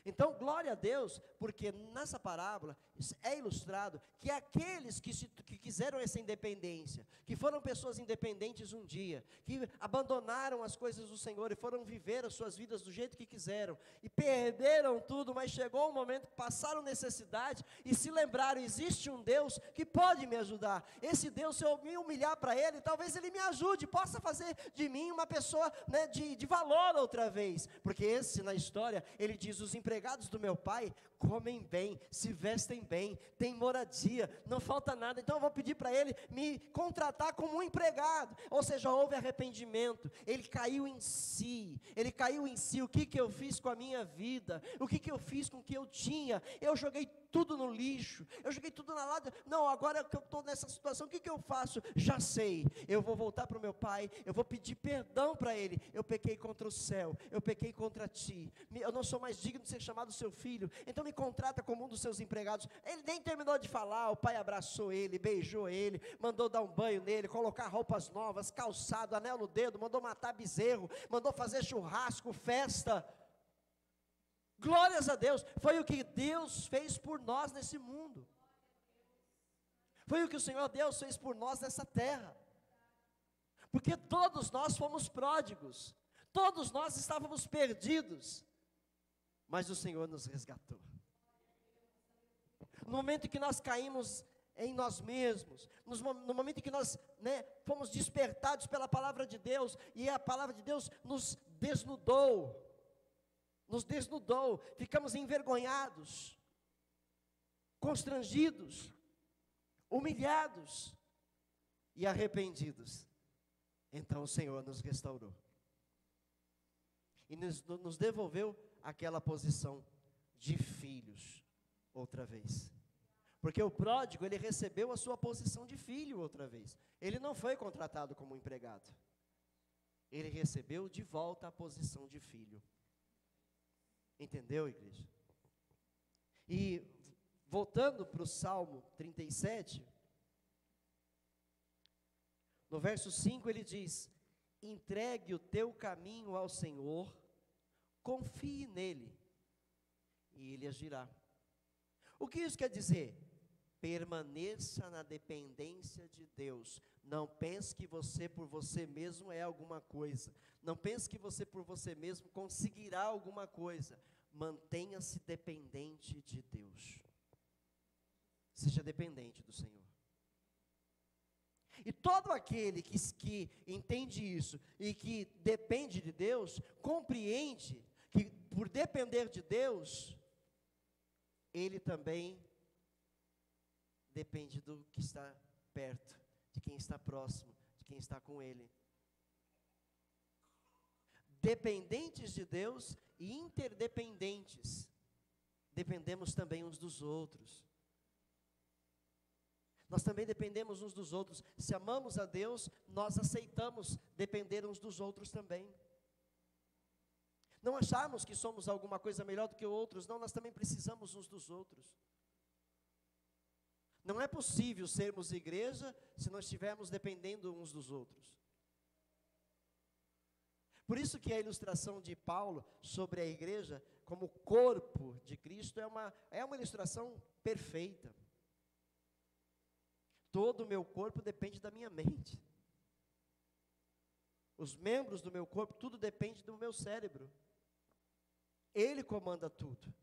Speaker 2: Então, glória a Deus, porque nessa parábola é ilustrado que aqueles que quiseram essa independência, que foram pessoas independentes um dia, que abandonaram as coisas do Senhor e foram viver as suas vidas do jeito que quiseram, e perderam tudo, mas chegou um momento que passaram necessidade e se lembraram: existe um Deus que pode me ajudar. Esse Deus, se eu me humilhar para Ele, talvez Ele me ajude, possa fazer de mim uma pessoa, né, de valor outra vez. Porque esse, na história, ele diz: os empregados do meu pai comem bem, se vestem bem, têm moradia, não falta nada, então eu vou pedir para ele me contratar como um empregado. Ou seja, houve arrependimento, ele caiu em si, o que eu fiz com a minha vida, o que eu fiz com o que eu tinha, eu joguei tudo no lixo, eu joguei tudo na lata, não, agora que eu estou nessa situação, o que eu faço? Já sei, eu vou voltar para o meu pai, eu vou pedir perdão para ele, eu pequei contra o céu, eu pequei contra ti, eu não sou mais digno de ser chamado seu filho, então me contrata como um dos seus empregados. Ele nem terminou de falar, o pai abraçou ele, beijou ele, mandou dar um banho nele, colocar roupas novas, calçado, anel no dedo, mandou matar bezerro, mandou fazer churrasco, festa. Glórias a Deus, foi o que Deus fez por nós nesse mundo, foi o que o Senhor Deus fez por nós nessa terra, porque todos nós fomos pródigos, todos nós estávamos perdidos, mas o Senhor nos resgatou. No momento em que nós caímos em nós mesmos, no momento em que nós, né, fomos despertados pela palavra de Deus, e a palavra de Deus nos desnudou, ficamos envergonhados, constrangidos, humilhados e arrependidos. Então o Senhor nos restaurou e nos devolveu aquela posição de filhos outra vez. Porque o pródigo, ele recebeu a sua posição de filho outra vez. Ele não foi contratado como empregado. Ele recebeu de volta a posição de filho. Entendeu, igreja? E voltando para o Salmo 37, no verso 5 ele diz: entregue o teu caminho ao Senhor, confie nele, e ele agirá. O que isso quer dizer? Permaneça na dependência de Deus. Não pense que você por você mesmo é alguma coisa. Não pense que você por você mesmo conseguirá alguma coisa. Mantenha-se dependente de Deus. Seja dependente do Senhor. E todo aquele que entende isso e que depende de Deus, compreende que por depender de Deus, ele também depende do que está perto, de quem está próximo, de quem está com ele. Dependentes de Deus e interdependentes, dependemos também uns dos outros. Nós também dependemos uns dos outros. Se amamos a Deus, nós aceitamos depender uns dos outros também. Não acharmos que somos alguma coisa melhor do que outros, não, nós também precisamos uns dos outros. Não é possível sermos igreja se nós estivermos dependendo uns dos outros. Por isso que a ilustração de Paulo sobre a igreja como corpo de Cristo é uma ilustração perfeita. Todo o meu corpo depende da minha mente. Os membros do meu corpo, tudo depende do meu cérebro. Ele comanda tudo.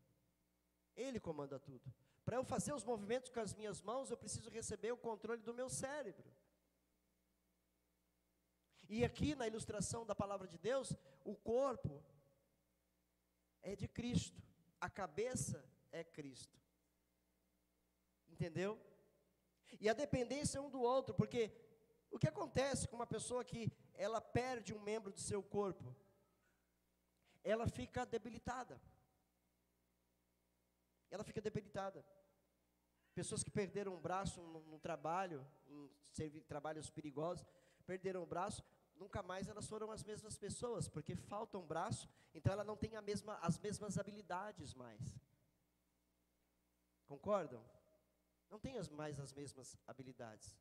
Speaker 2: Ele comanda tudo. Para eu fazer os movimentos com as minhas mãos, eu preciso receber o controle do meu cérebro. E aqui na ilustração da palavra de Deus, o corpo é de Cristo. A cabeça é Cristo. Entendeu? E a dependência um do outro, porque o que acontece com uma pessoa que ela perde um membro do seu corpo? Ela fica debilitada. Ela fica debilitada. Pessoas que perderam um braço no trabalho, em trabalhos perigosos, perderam o braço, nunca mais elas foram as mesmas pessoas, porque falta um braço, então ela não tem as mesmas habilidades mais. Concordam? Não tem mais as mesmas habilidades.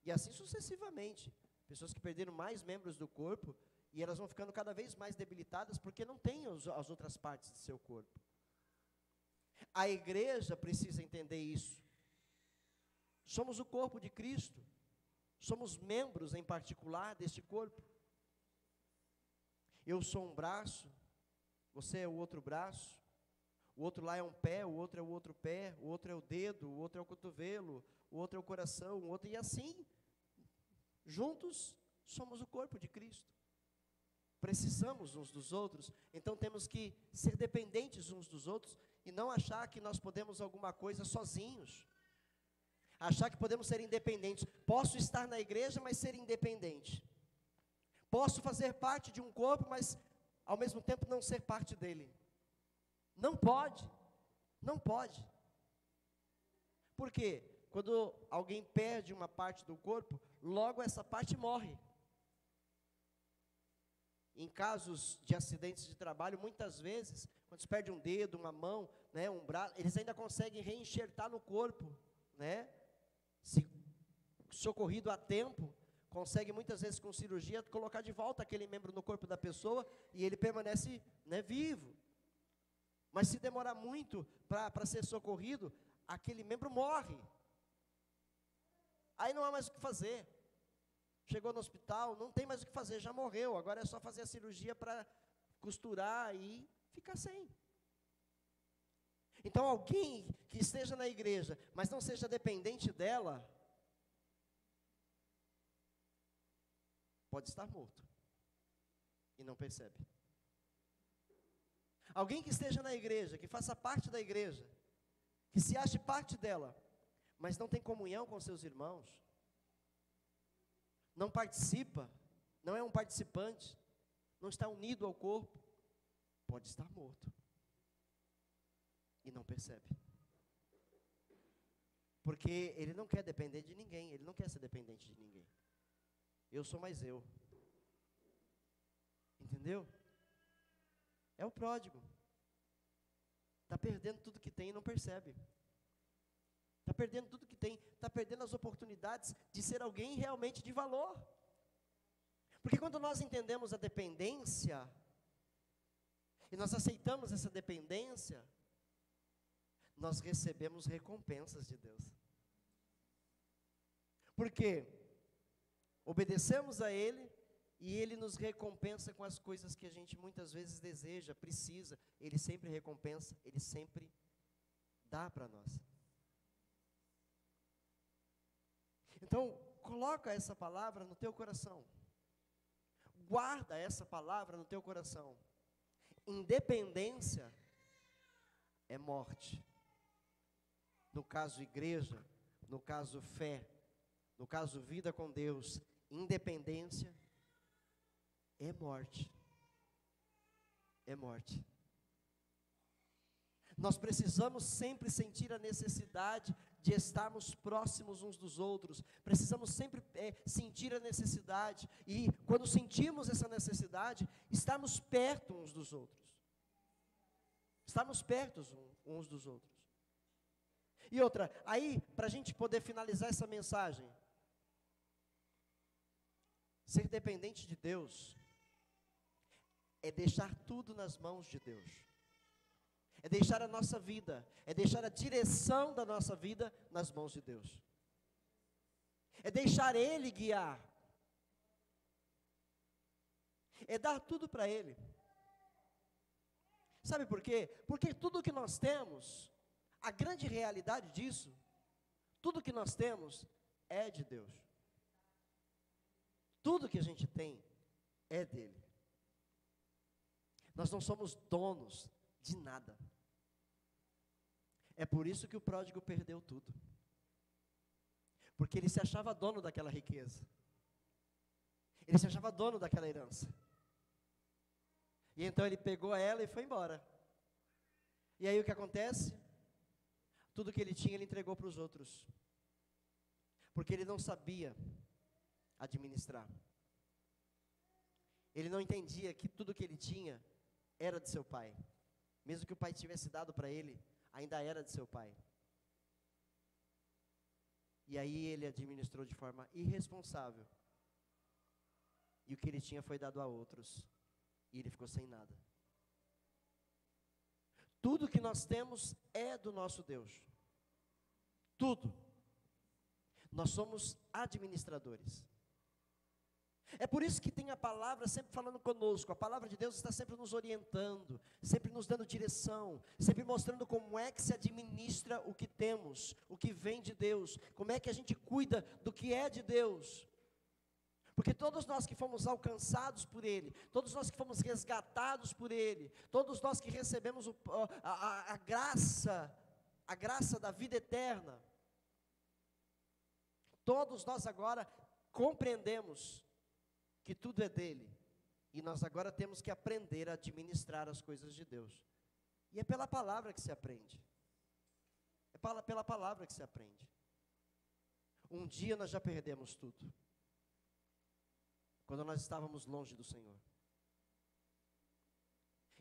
Speaker 2: E assim sucessivamente. Pessoas que perderam mais membros do corpo, e elas vão ficando cada vez mais debilitadas, porque não têm as outras partes do seu corpo. A igreja precisa entender isso. Somos o corpo de Cristo. Somos membros em particular deste corpo. Eu sou um braço, você é o outro braço, o outro lá é um pé, o outro é o outro pé, o outro é o dedo, o outro é o cotovelo, o outro é o coração, o outro, e assim, juntos, somos o corpo de Cristo. Precisamos uns dos outros, então temos que ser dependentes uns dos outros, e não achar que nós podemos alguma coisa sozinhos. Achar que podemos ser independentes. Posso estar na igreja, mas ser independente. Posso fazer parte de um corpo, mas ao mesmo tempo não ser parte dele. Não pode. Não pode. Por quê? Quando alguém perde uma parte do corpo, logo essa parte morre. Em casos de acidentes de trabalho, muitas vezes, quando se perde um dedo, uma mão, né, um braço, eles ainda conseguem reenxertar no corpo, né? Se socorrido a tempo, consegue muitas vezes com cirurgia colocar de volta aquele membro no corpo da pessoa e ele permanece, né, vivo. Mas se demorar muito para ser socorrido, aquele membro morre. Aí não há mais o que fazer. Chegou no hospital, não tem mais o que fazer, já morreu. Agora é só fazer a cirurgia para costurar e ficar sem. Então alguém que esteja na igreja, mas não seja dependente dela, pode estar morto e não percebe. Alguém que esteja na igreja, que faça parte da igreja, que se ache parte dela, mas não tem comunhão com seus irmãos, não participa, não é um participante, não está unido ao corpo, pode estar morto e não percebe. Porque ele não quer depender de ninguém, ele não quer ser dependente de ninguém. Eu sou mais eu. Entendeu? É o pródigo. Está perdendo tudo que tem e não percebe. Está perdendo tudo que tem, está perdendo as oportunidades de ser alguém realmente de valor. Porque quando nós entendemos a dependência, e nós aceitamos essa dependência, nós recebemos recompensas de Deus. Porque obedecemos a Ele, e Ele nos recompensa com as coisas que a gente muitas vezes deseja, precisa. Ele sempre recompensa, Ele sempre dá para nós. Então, Coloca essa palavra no teu coração. Guarda essa palavra no teu coração. Independência é morte. No caso igreja, no caso fé, no caso vida com Deus, independência é morte. É morte. Nós precisamos sempre sentir a necessidade de estarmos próximos uns dos outros. Precisamos sempre sentir a necessidade. E quando sentimos essa necessidade, estarmos perto uns dos outros. Estarmos perto uns dos outros. E outra, aí, para a gente poder finalizar essa mensagem, ser dependente de Deus é deixar tudo nas mãos de Deus. É deixar a nossa vida, é deixar a direção da nossa vida nas mãos de Deus. É deixar Ele guiar. É dar tudo para Ele. Sabe por quê? Porque tudo que nós temos, a grande realidade disso, tudo que nós temos é de Deus. Tudo que a gente tem é dele. Nós não somos donos de nada. É por isso que o pródigo perdeu tudo. Porque ele se achava dono daquela riqueza. Ele se achava dono daquela herança. E então ele pegou ela e foi embora. E aí o que acontece? Tudo que ele tinha ele entregou para os outros. Porque ele não sabia administrar. Ele não entendia que tudo que ele tinha era de seu pai. Mesmo que o pai tivesse dado para ele, ainda era de seu pai. E aí ele administrou de forma irresponsável. E o que ele tinha foi dado a outros. E ele ficou sem nada. Tudo que nós temos é do nosso Deus. Tudo. Nós somos administradores. É por isso que tem a palavra sempre falando conosco. A palavra de Deus está sempre nos orientando, sempre nos dando direção, sempre mostrando como é que se administra o que temos, o que vem de Deus, como é que a gente cuida do que é de Deus. Porque todos nós que fomos alcançados por Ele, todos nós que fomos resgatados por Ele, todos nós que recebemos a graça da vida eterna, todos nós agora compreendemos que tudo é dele, e nós agora temos que aprender a administrar as coisas de Deus. E é pela palavra que se aprende. É pela palavra que se aprende. Um dia nós já perdemos tudo, quando nós estávamos longe do Senhor.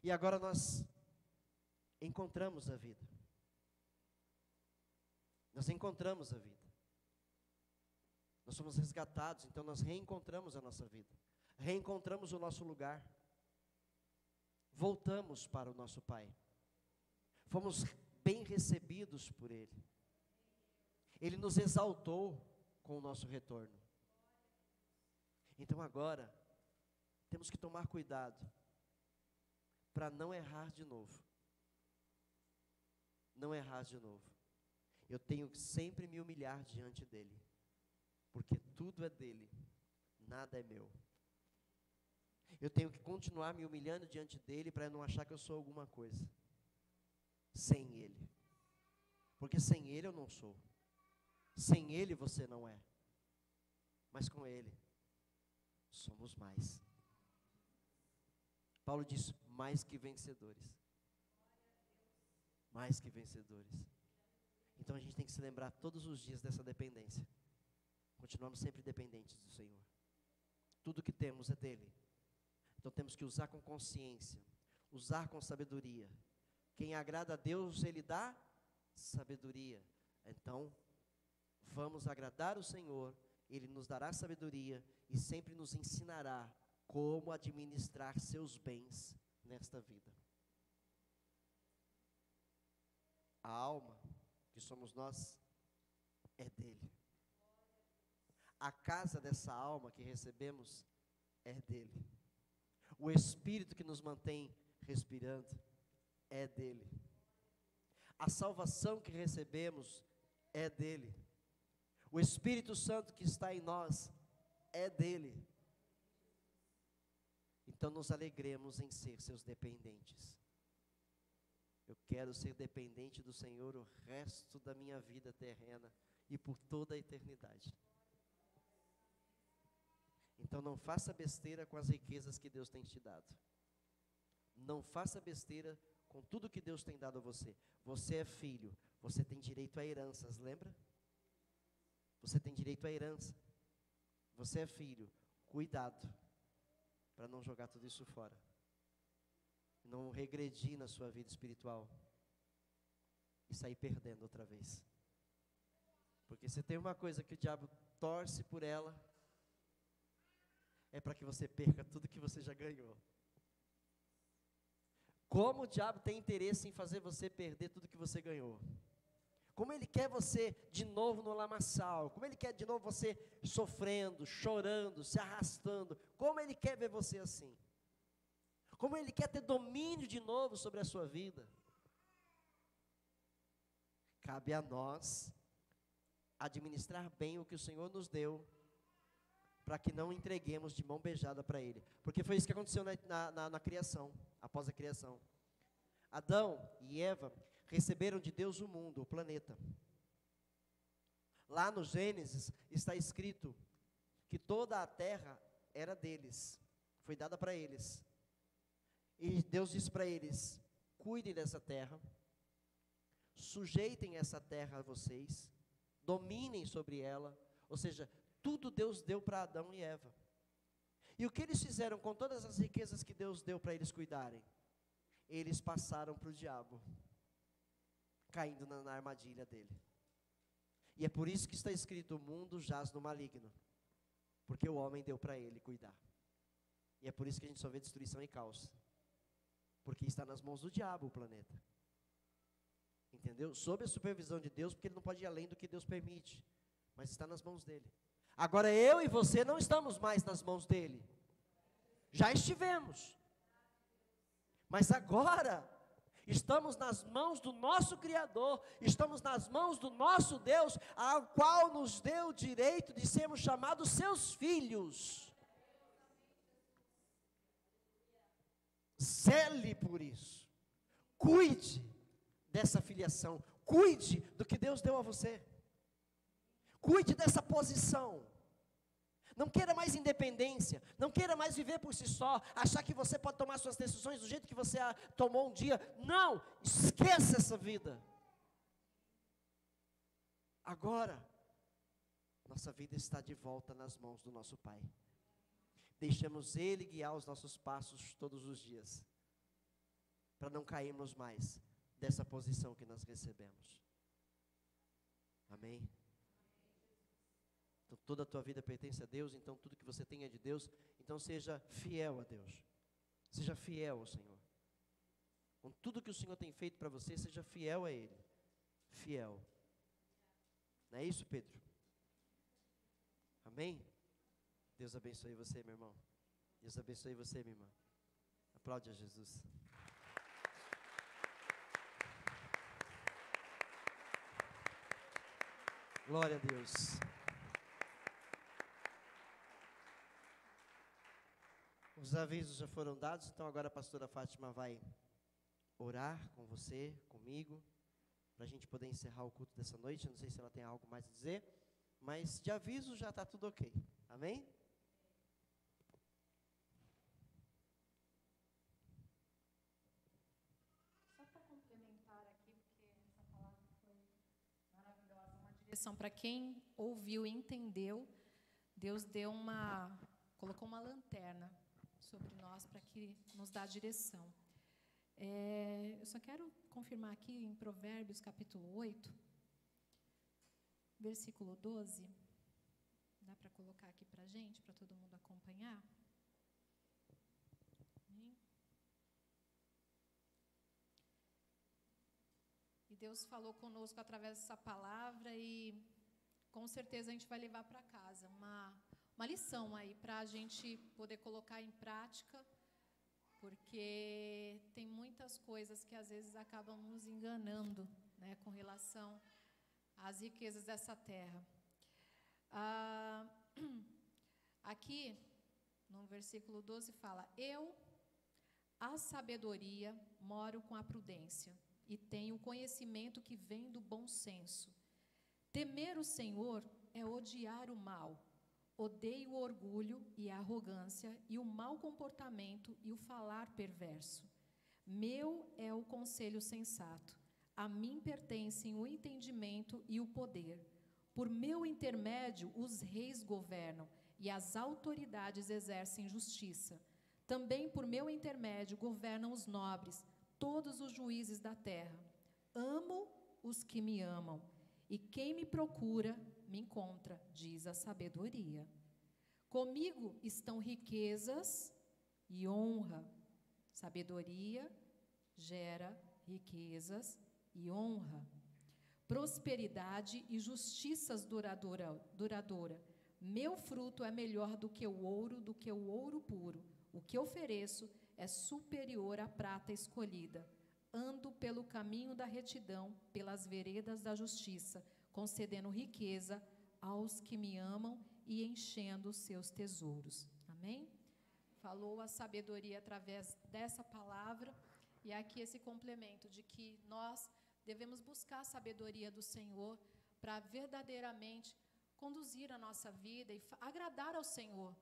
Speaker 2: E agora nós encontramos a vida. Nós encontramos a vida. Nós somos resgatados, então nós reencontramos a nossa vida. Reencontramos o nosso lugar. Voltamos para o nosso Pai. Fomos bem recebidos por Ele. Ele nos exaltou com o nosso retorno. Então agora, temos que tomar cuidado para não errar de novo. Não errar de novo. Eu tenho que sempre me humilhar diante dEle. Porque tudo é dele, nada é meu. Eu tenho que continuar me humilhando diante dele para não achar que eu sou alguma coisa. Sem ele. Porque sem ele eu não sou. Sem ele você não é. Mas com ele, somos mais. Paulo diz, mais que vencedores. Mais que vencedores. Então a gente tem que se lembrar todos os dias dessa dependência. Continuamos sempre dependentes do Senhor. Tudo que temos é dele. Então temos que usar com consciência, usar com sabedoria. Quem agrada a Deus, Ele dá sabedoria. Então, vamos agradar o Senhor, Ele nos dará sabedoria e sempre nos ensinará como administrar seus bens nesta vida. A alma, que somos nós, é dele. A casa dessa alma que recebemos é dele. O Espírito que nos mantém respirando é dele. A salvação que recebemos é dele. O Espírito Santo que está em nós é dele. Então nos alegremos em ser seus dependentes. Eu quero ser dependente do Senhor o resto da minha vida terrena e por toda a eternidade. Então não faça besteira com as riquezas que Deus tem te dado. Não faça besteira com tudo que Deus tem dado a você. Você é filho, você tem direito a heranças, lembra? Você tem direito à herança. Você é filho, cuidado para não jogar tudo isso fora. Não regredir na sua vida espiritual e sair perdendo outra vez. Porque se tem uma coisa que o diabo torce por ela, é para que você perca tudo que você já ganhou. Como o diabo tem interesse em fazer você perder tudo que você ganhou. Como ele quer você de novo no lamaçal. Como ele quer de novo você sofrendo, chorando, se arrastando. Como ele quer ver você assim. Como ele quer ter domínio de novo sobre a sua vida. Cabe a nós administrar bem o que o Senhor nos deu, para que não entreguemos de mão beijada para Ele. Porque foi isso que aconteceu na criação, após a criação. Adão e Eva receberam de Deus o mundo, o planeta. Lá no Gênesis está escrito que toda a terra era deles, foi dada para eles. E Deus disse para eles: cuidem dessa terra, sujeitem essa terra a vocês, dominem sobre ela, ou seja, tudo Deus deu para Adão e Eva. E o que eles fizeram com todas as riquezas que Deus deu para eles cuidarem? Eles passaram para o diabo, caindo na armadilha dele. E é por isso que está escrito: o mundo jaz no maligno, porque o homem deu para ele cuidar. E é por isso que a gente só vê destruição e caos, porque está nas mãos do diabo o planeta. Entendeu? Sob a supervisão de Deus, porque ele não pode ir além do que Deus permite, mas está nas mãos dele. Agora eu e você não estamos mais nas mãos dele. Já estivemos. Mas agora estamos nas mãos do nosso Criador, estamos nas mãos do nosso Deus, ao qual nos deu o direito de sermos chamados seus filhos. Zele por isso. Cuide dessa filiação. Cuide do que Deus deu a você. Cuide dessa posição. Não queira mais independência. Não queira mais viver por si só. Achar que você pode tomar suas decisões do jeito que você tomou um dia. Não, esqueça essa vida. Agora, nossa vida está de volta nas mãos do nosso Pai. Deixemos Ele guiar os nossos passos todos os dias, para não cairmos mais dessa posição que nós recebemos. Amém? Então toda a tua vida pertence a Deus, então tudo que você tem é de Deus, então seja fiel a Deus, seja fiel ao Senhor, com tudo que o Senhor tem feito para você, seja fiel a Ele, fiel, não é isso, Pedro? Amém? Deus abençoe você, meu irmão, Deus abençoe você, minha irmã, aplaude a Jesus. Glória a Deus. Os avisos já foram dados, então agora a pastora Fátima vai orar com você, comigo, para a gente poder encerrar o culto dessa noite. Eu não sei se ela tem algo mais a dizer, mas de aviso já está tudo ok. Amém?
Speaker 1: Só para complementar aqui, porque essa palavra foi maravilhosa, uma direção para quem ouviu e entendeu. Deus colocou uma lanterna sobre nós para que nos dá direção. Eu só quero confirmar aqui em Provérbios capítulo 8, versículo 12. Dá para colocar aqui para a gente, para todo mundo acompanhar? Amém? E Deus falou conosco através dessa palavra e com certeza a gente vai levar para casa uma lição aí para a gente poder colocar em prática, porque tem muitas coisas que às vezes acabam nos enganando, né, com relação às riquezas dessa terra. Aqui, no versículo 12, fala: eu, a sabedoria, moro com a prudência, e tenho o conhecimento que vem do bom senso. Temer o Senhor é odiar o mal. Odeio o orgulho e a arrogância, e o mau comportamento e o falar perverso. Meu é o conselho sensato. A mim pertencem o entendimento e o poder. Por meu intermédio, os reis governam, e as autoridades exercem justiça. Também por meu intermédio governam os nobres, todos os juízes da terra. Amo os que me amam, e quem me procura me encontra, diz a sabedoria. Comigo estão riquezas e honra. Sabedoria gera riquezas e honra. Prosperidade e justiças duradoura. Meu fruto é melhor do que o ouro puro. O que ofereço é superior à prata escolhida. Ando pelo caminho da retidão, pelas veredas da justiça, concedendo riqueza aos que me amam e enchendo os seus tesouros. Amém? Falou a sabedoria através dessa palavra, e aqui esse complemento de que nós devemos buscar a sabedoria do Senhor para verdadeiramente conduzir a nossa vida e agradar ao Senhor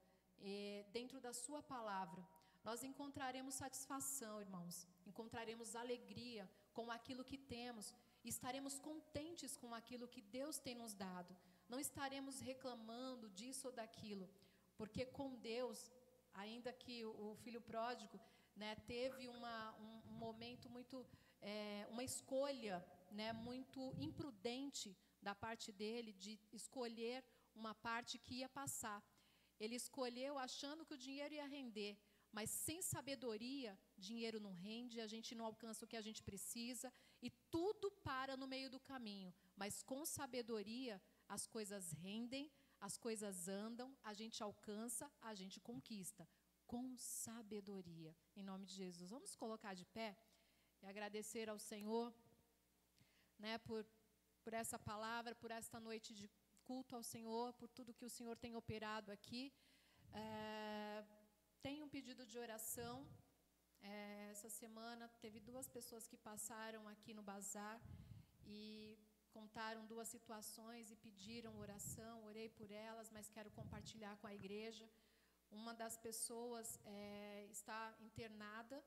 Speaker 1: dentro da sua palavra. Nós encontraremos satisfação, irmãos, encontraremos alegria com aquilo que temos, estaremos contentes com aquilo que Deus tem nos dado. Não estaremos reclamando disso ou daquilo, porque com Deus, ainda que o filho pródigo, né, teve um momento muito, uma escolha, né, muito imprudente da parte dele, de escolher uma parte que ia passar. Ele escolheu achando que o dinheiro ia render, mas sem sabedoria, dinheiro não rende, a gente não alcança o que a gente precisa, e tudo para no meio do caminho. Mas com sabedoria, as coisas rendem, as coisas andam, a gente alcança, a gente conquista. Com sabedoria, em nome de Jesus. Vamos colocar de pé e agradecer ao Senhor, né, por essa palavra, por esta noite de culto ao Senhor, por tudo que o Senhor tem operado aqui. Tem um pedido de oração. Essa semana teve 2 pessoas que passaram aqui no bazar e contaram 2 situações e pediram oração. Orei por elas, mas quero compartilhar com a igreja. Uma das pessoas está internada,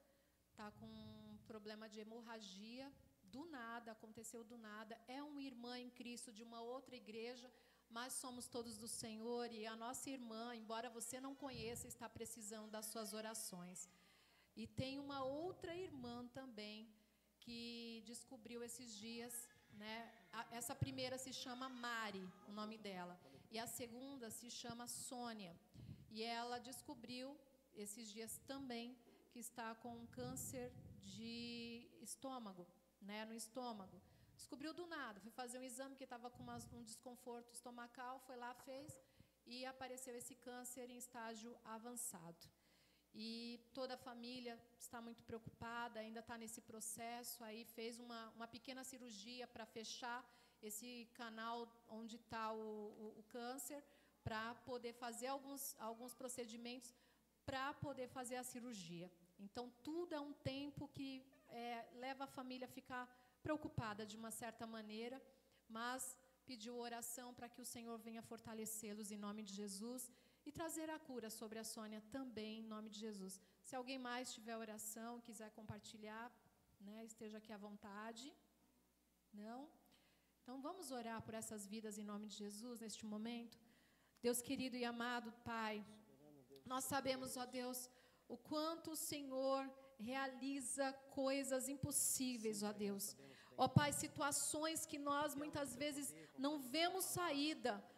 Speaker 1: está com um problema de hemorragia. Do nada, aconteceu do nada. É uma irmã em Cristo de uma outra igreja, mas somos todos do Senhor, e a nossa irmã, embora você não conheça, está precisando das suas orações. E tem uma outra irmã também que descobriu esses dias, né? Essa primeira se chama Mari, o nome dela, e a segunda se chama Sônia. E ela descobriu esses dias também que está com um câncer de estômago, né, no estômago. Descobriu do nada, foi fazer um exame que estava com um desconforto estomacal, foi lá, fez, e apareceu esse câncer em estágio avançado. E toda a família está muito preocupada, ainda está nesse processo, aí fez uma pequena cirurgia para fechar esse canal onde está o câncer, para poder fazer alguns procedimentos, para poder fazer a cirurgia. Então, tudo é um tempo que leva a família a ficar preocupada de uma certa maneira, mas pediu oração para que o Senhor venha fortalecê-los em nome de Jesus e trazer a cura sobre a Sônia também em nome de Jesus. Se alguém mais tiver oração, quiser compartilhar, né, esteja aqui à vontade. Não? Então vamos orar por essas vidas em nome de Jesus neste momento. Deus querido e amado Pai, nós sabemos, ó Deus, o quanto o Senhor realiza coisas impossíveis, ó Deus. Ó Pai, situações que nós muitas vezes não vemos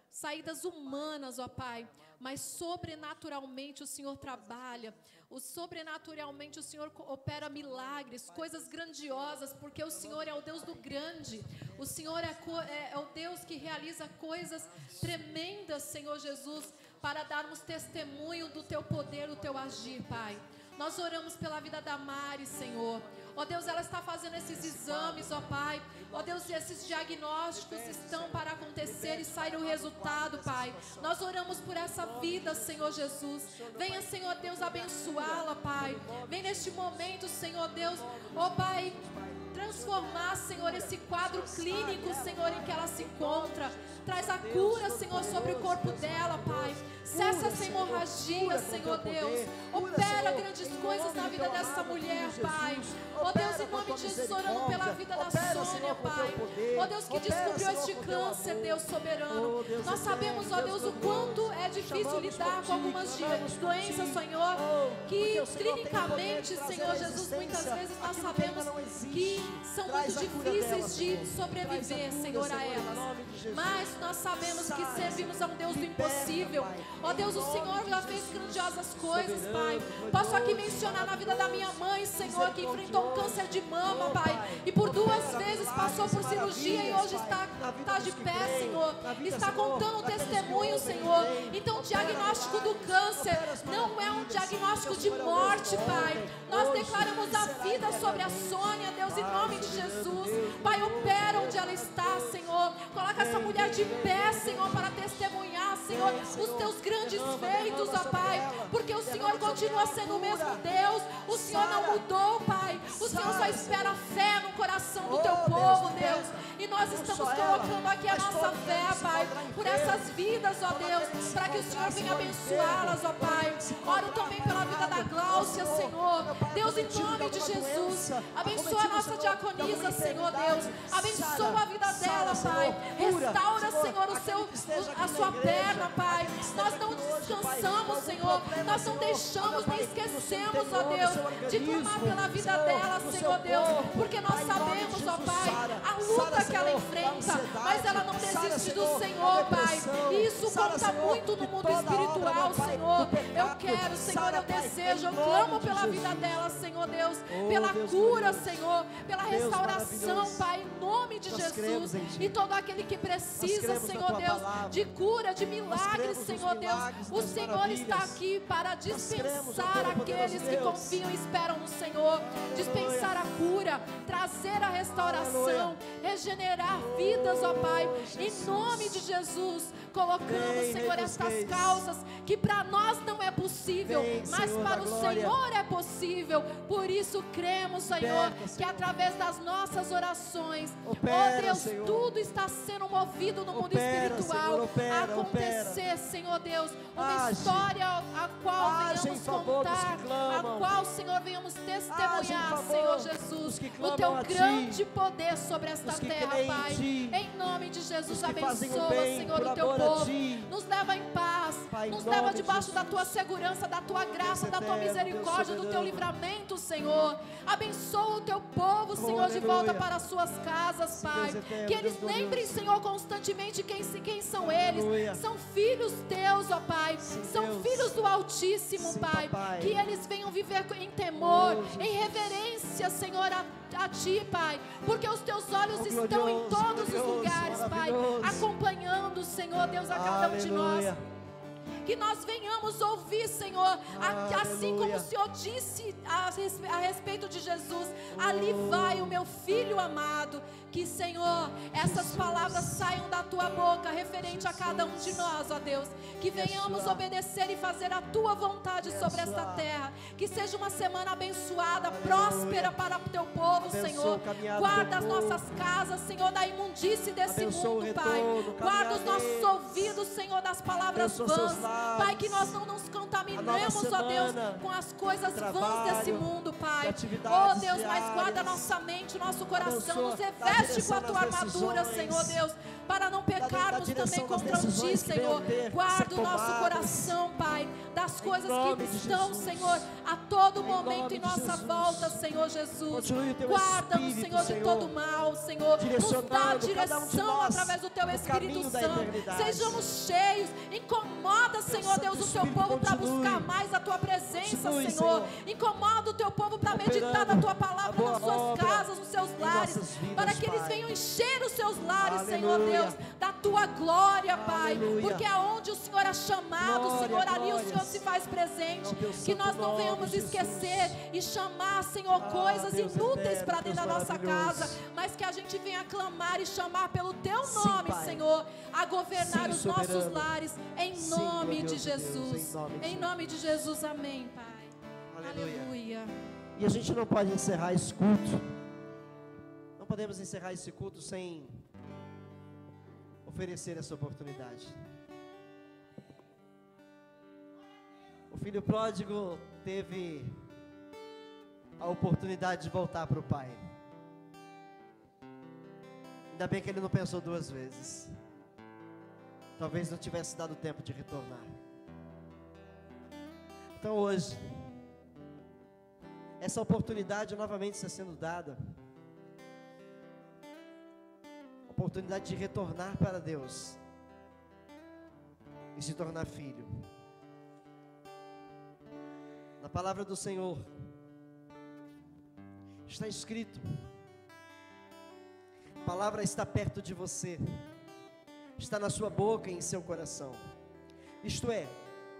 Speaker 1: saídas humanas, ó Pai, mas sobrenaturalmente o Senhor trabalha, sobrenaturalmente o Senhor opera milagres, coisas grandiosas, porque o Senhor é o Deus do grande, o Senhor é o Deus que realiza coisas tremendas, Senhor Jesus, para darmos testemunho do Teu poder, do Teu agir, Pai. Nós oramos pela vida da Mari, Senhor. Ó Deus, ela está fazendo esses exames, ó Pai. Ó Deus, esses diagnósticos estão para acontecer e sair o resultado, Pai. Nós oramos por essa vida, Senhor Jesus. Venha, Senhor Deus, abençoá-la, Pai. Vem neste momento, Senhor Deus, ó Pai, transformar, Senhor, esse quadro clínico, Senhor, em que ela se encontra. Traz a cura, Senhor, sobre o corpo dela, Pai. Cessa essa hemorragia, Senhor Deus. Opera grandes coisas na vida dessa mulher, Pai. Ó Deus, em nome de Jesus, orando pela vida da Sônia, Pai. Ó Deus, que descobriu este câncer, Deus soberano. Nós sabemos, ó Deus, o quanto é difícil lidar com algumas doenças, Senhor, que clinicamente, Senhor Jesus, muitas vezes nós sabemos que são muito difíceis de sobreviver, Senhor, a elas. Mas nós sabemos que servimos a um Deus do impossível. Ó Deus, o Senhor já fez grandiosas coisas, Pai. Posso aqui mencionar na vida da minha mãe, Senhor, que enfrentou um câncer de mama, Pai, e por 2 vezes passou por cirurgia e hoje está de pé, Senhor. Está contando o testemunho, Senhor. Então o diagnóstico do câncer não é um diagnóstico de morte, Pai. Nós declaramos a vida sobre a Sônia, Deus, em nome de Jesus. Pai, opera onde ela está, Senhor. Coloca essa mulher de pé, Senhor, para testemunhar, Senhor, os teus grandes feitos, ó Pai, porque o Senhor continua sendo o mesmo Deus. O Senhor não mudou, Pai. O Senhor só espera fé no coração do teu povo, Deus. E nós estamos colocando aqui a nossa fé, Pai, por essas vidas, ó Deus, para que o Senhor venha abençoá-las, ó Pai. Oro também pela vida da Gláucia, Senhor. Deus, em nome de Jesus, abençoa a nossa diaconisa, Senhor Deus. Abençoa a vida dela, Pai. Restaura, Senhor, a sua perna, Pai. Nós não descansamos, Senhor. Nós não deixamos nem esquecemos, ó Deus, de clamar pela vida dela, Senhor Deus, porque nós sabemos, ó Pai, a luta que ela enfrenta, mas ela não desiste do Senhor, Pai. E isso conta muito no mundo espiritual, Senhor. Eu quero, Senhor, eu desejo, eu clamo pela vida dela, Senhor Deus, pela cura, Senhor, pela restauração, Pai, em nome de Jesus. E todo aquele que precisa, Senhor Deus, de cura, de milagres, Senhor Deus, o Senhor está aqui para dispensar aqueles que confiam e esperam no Senhor, dispensar a cura, trazer a restauração, regenerar vidas, ó Pai, em nome de Jesus. Colocamos, Senhor, estas causas que para nós não é possível, mas para o Senhor é possível. Por isso cremos, Senhor, que através das nossas orações, ó Deus, tudo está sendo movido no mundo espiritual a acontecer, Senhor Deus, uma história a qual venhamos contar, a qual, Senhor, venhamos testemunhar, Senhor Jesus, o teu grande poder sobre esta terra, Pai. Em nome de Jesus, abençoa, Senhor, o teu povo. Nos leva em paz, nos leva debaixo da tua segurança, da tua graça, da tua misericórdia, do teu livramento, Senhor. Abençoa o teu povo, Senhor, de volta para as suas casas, Pai. Que eles lembrem, Senhor, constantemente quem são eles. São filhos teus, ó Pai. São filhos do Altíssimo, Pai. Que eles venham viver em temor, em reverência, Senhor, a Ti, Pai, porque os Teus olhos estão em todos os lugares, Pai, acompanhando, Senhor Deus, a cada um de nós. Que nós venhamos ouvir, Senhor, assim como o Senhor disse a respeito de Jesus: ali vai o meu filho amado. Que, Senhor, essas palavras saiam da tua boca referente a cada um de nós, ó Deus. Que venhamos obedecer e fazer a tua vontade sobre esta terra. Que seja uma semana abençoada, próspera para o teu povo, Senhor. Guarda as nossas casas, Senhor, da imundície desse mundo, Pai. Guarda os nossos ouvidos, Senhor, das palavras vãs. Pai, que nós não nos contaminemos, ó Deus, com as coisas vãs desse mundo, Pai. Ó Deus, mas guarda nossa mente, nosso coração, nos reveste com a tua armadura, Senhor Deus, para não pecarmos também contra Ti, Senhor. Guarda o nosso coração, Pai, das coisas que estão, Senhor, a todo momento em nossa volta, Senhor Jesus. Guarda-nos, Senhor, de todo mal, Senhor. Nos dá direção através do Teu Espírito Santo. Sejamos cheios. Incomoda, Senhor Deus, o Teu povo para buscar mais a Tua presença, Senhor. Incomoda o Teu povo para meditar na Tua palavra nas suas casas, nos seus lares. lares,
Speaker 2: nossas vidas,
Speaker 1: para que eles
Speaker 2: Pai.
Speaker 1: venham encher os seus lares, Senhor
Speaker 2: Aleluia.
Speaker 1: Deus, da tua glória, Pai,
Speaker 2: Aleluia.
Speaker 1: porque aonde o Senhor é chamado,
Speaker 2: Glória,
Speaker 1: Senhor, ali o
Speaker 2: glórias.
Speaker 1: Senhor se faz presente,
Speaker 2: Ao teu
Speaker 1: que
Speaker 2: santo
Speaker 1: nós não
Speaker 2: nome,
Speaker 1: venhamos
Speaker 2: Jesus.
Speaker 1: esquecer e chamar, Senhor, coisas
Speaker 2: Deus
Speaker 1: inúteis
Speaker 2: eterno,
Speaker 1: para dentro da
Speaker 2: Deus
Speaker 1: nossa
Speaker 2: maravilhoso.
Speaker 1: casa, mas que a gente venha clamar e chamar pelo teu
Speaker 2: Sim,
Speaker 1: nome,
Speaker 2: Pai.
Speaker 1: Senhor, a governar
Speaker 2: Sim,
Speaker 1: os nossos
Speaker 2: soberano.
Speaker 1: lares, em
Speaker 2: Sim,
Speaker 1: nome
Speaker 2: glorioso
Speaker 1: de
Speaker 2: Deus,
Speaker 1: Jesus.
Speaker 2: em nome de
Speaker 1: Em nome de Jesus, amém, Pai.
Speaker 2: Aleluia.
Speaker 1: Aleluia.
Speaker 2: E a gente não pode encerrar esse culto. Não podemos encerrar esse culto sem oferecer essa oportunidade. O filho pródigo teve a oportunidade de voltar para o pai. Ainda bem que ele não pensou duas vezes. Talvez não tivesse dado tempo de retornar. Então hoje, essa oportunidade novamente está sendo dada. Oportunidade de retornar para Deus e se tornar filho. Na palavra do Senhor está escrito: a palavra está perto de você, está na sua boca e em seu coração. Isto é,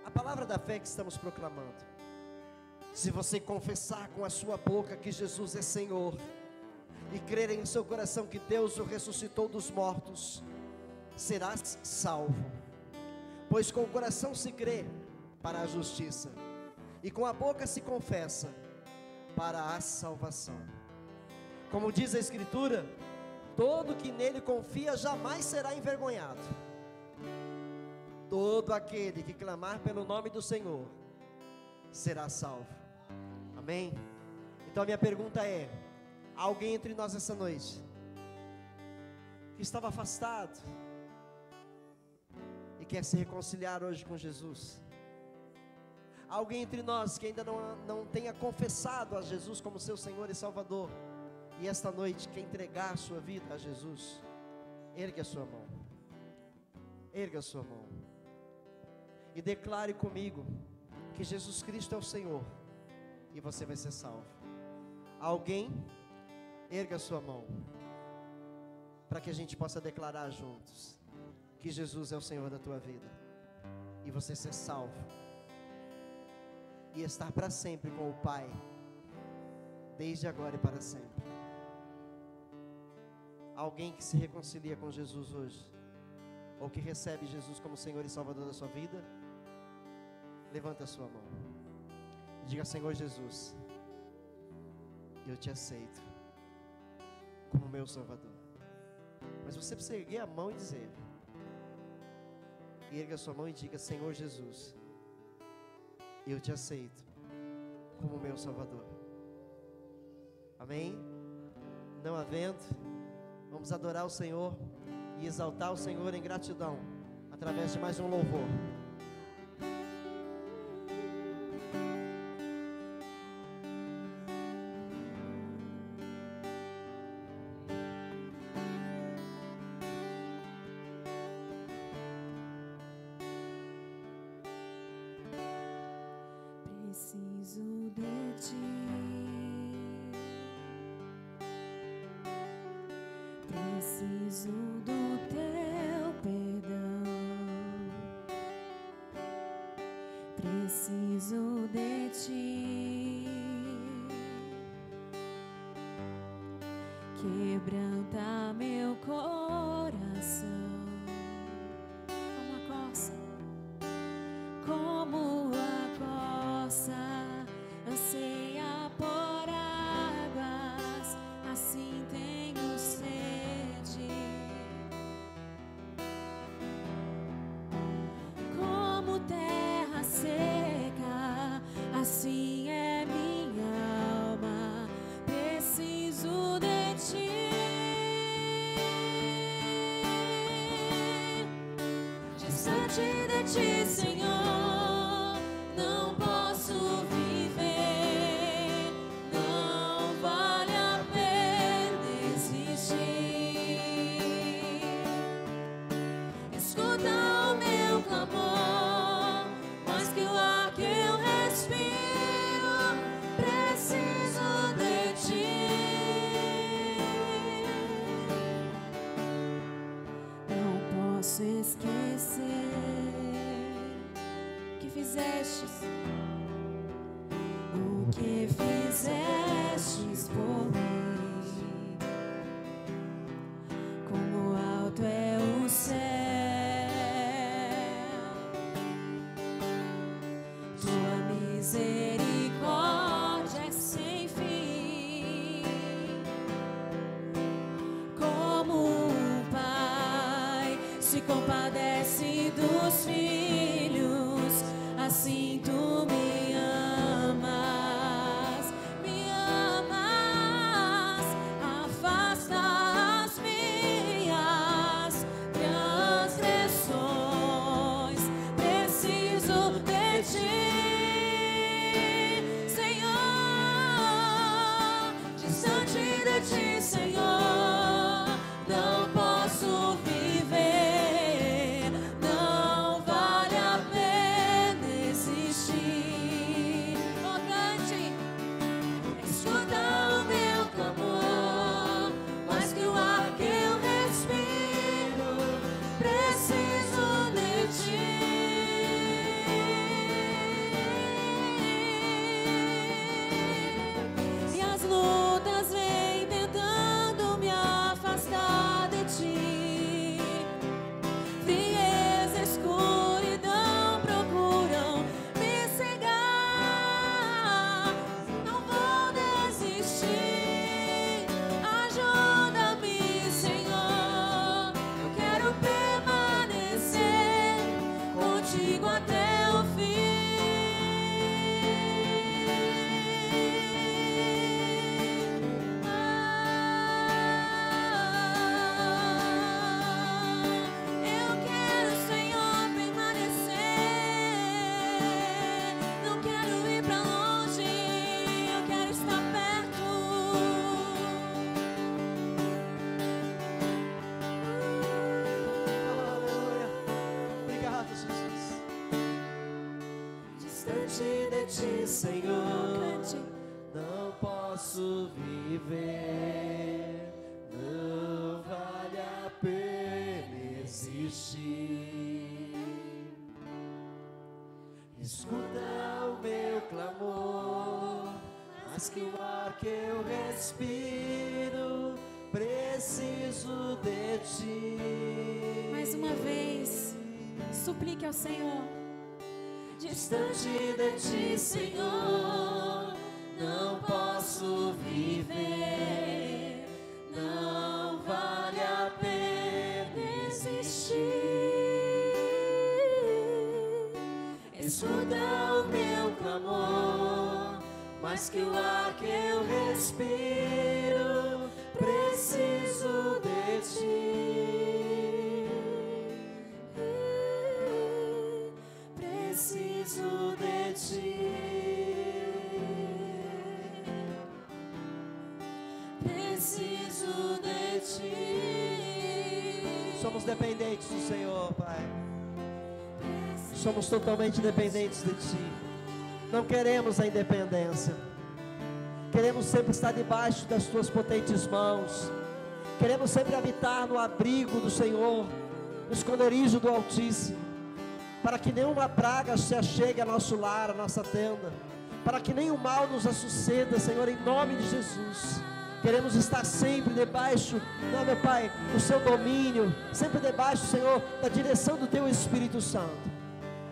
Speaker 2: a palavra da fé que estamos proclamando. Se você confessar com a sua boca que Jesus é Senhor e crer em seu coração que Deus o ressuscitou dos mortos, serás salvo. Pois com o coração se crê para a justiça, e com a boca se confessa para a salvação. Como diz a Escritura, todo que nele confia jamais será envergonhado. Todo aquele que clamar pelo nome do Senhor será salvo. Amém? Então a minha pergunta é: há alguém entre nós essa noite que estava afastado e quer se reconciliar hoje com Jesus? Há alguém entre nós que ainda não tenha confessado a Jesus como seu Senhor e Salvador, e esta noite quer entregar a sua vida a Jesus? Erga a sua mão. Erga a sua mão e declare comigo que Jesus Cristo é o Senhor, e você vai ser salvo. Alguém? Erga a sua mão, para que a gente possa declarar juntos que Jesus é o Senhor da tua vida, e você ser salvo, e estar para sempre com o Pai, desde agora e para sempre. Alguém que se reconcilia com Jesus hoje, ou que recebe Jesus como Senhor e Salvador da sua vida? Levanta a sua mão e diga: Senhor Jesus, eu te aceito como meu Salvador. Mas você precisa erguer a mão e dizer, erga a sua mão e diga: Senhor Jesus, eu te aceito como meu Salvador. Amém? Não havendo, vamos adorar o Senhor e exaltar o Senhor em gratidão, através de mais um louvor.
Speaker 1: Preciso de ti, preciso do teu perdão, preciso de ti, quebranta meu coração, como a coça, como a coça anseia por águas, assim tenho sede. Como terra seca, assim é minha alma, preciso de ti. Distante de ti, Senhor, não posso viver, não vale a pena existir. Escuta o meu clamor, mais que o ar que eu respiro, preciso de ti.
Speaker 3: posso esquecer o que fizestes, o que fizestes por mim. Como alto é o céu, tua misericórdia é sem fim. Como um pai se compadece dos filhos, assim tu me amas, afasta as minhas transgressões. Preciso de ti, Senhor, distante de ti, Senhor, não posso viver, não vale a pena existir. Oh, cante, escuta o meu clamor, mais que o ar que eu respiro, preciso de ti. E as lutas vêm tentando me afastar de ti. Frieza, escuridão procuram me cegar. Não vou desistir. Ajuda-me, Senhor. Eu quero permanecer contigo até o fim. Eu quero, Senhor, permanecer. Não quero ir pra longe, eu quero estar perto.
Speaker 2: Aleluia. Obrigado, Jesus. Distante de ti, Senhor,
Speaker 3: Cante.
Speaker 2: não posso viver, não vale a pena existir. Escuta o meu clamor, mais que o ar que eu respiro, preciso de ti.
Speaker 3: Mais uma vez, suplique ao Senhor.
Speaker 2: Distante de ti, Senhor, não posso viver, não vale a pena existir. Escuta o meu clamor, mais que o ar que eu respiro, preciso de ti. Preciso de ti. Preciso de ti. Somos dependentes do Senhor, Pai. Somos totalmente dependentes de ti. Não queremos a independência. Queremos sempre estar debaixo das tuas potentes mãos. Queremos sempre habitar no abrigo do Senhor, no esconderijo do Altíssimo, para que nenhuma praga se achegue a nosso lar, a nossa tenda, para que nenhum mal nos suceda, Senhor, em nome de Jesus. Queremos estar sempre debaixo, meu Pai, do seu domínio, sempre debaixo, Senhor, da direção do teu Espírito Santo.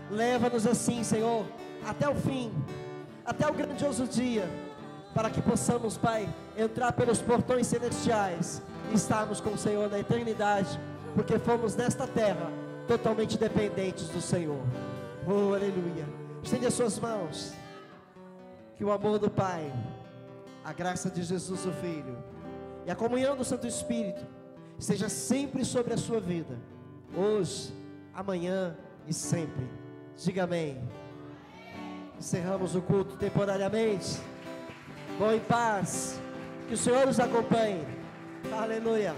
Speaker 2: Leva-nos assim, Senhor, até o fim, até o grandioso dia, para que possamos, Pai, entrar pelos portões celestiais e estarmos com o Senhor na eternidade, porque fomos nesta terra totalmente dependentes do Senhor. Oh, aleluia. Estende as suas mãos. Que o amor do Pai, a graça de Jesus o Filho e a comunhão do Santo Espírito seja sempre sobre a sua vida, hoje, amanhã e sempre. Diga amém. Encerramos o culto temporariamente. Vão em paz. Que o Senhor os acompanhe. Aleluia.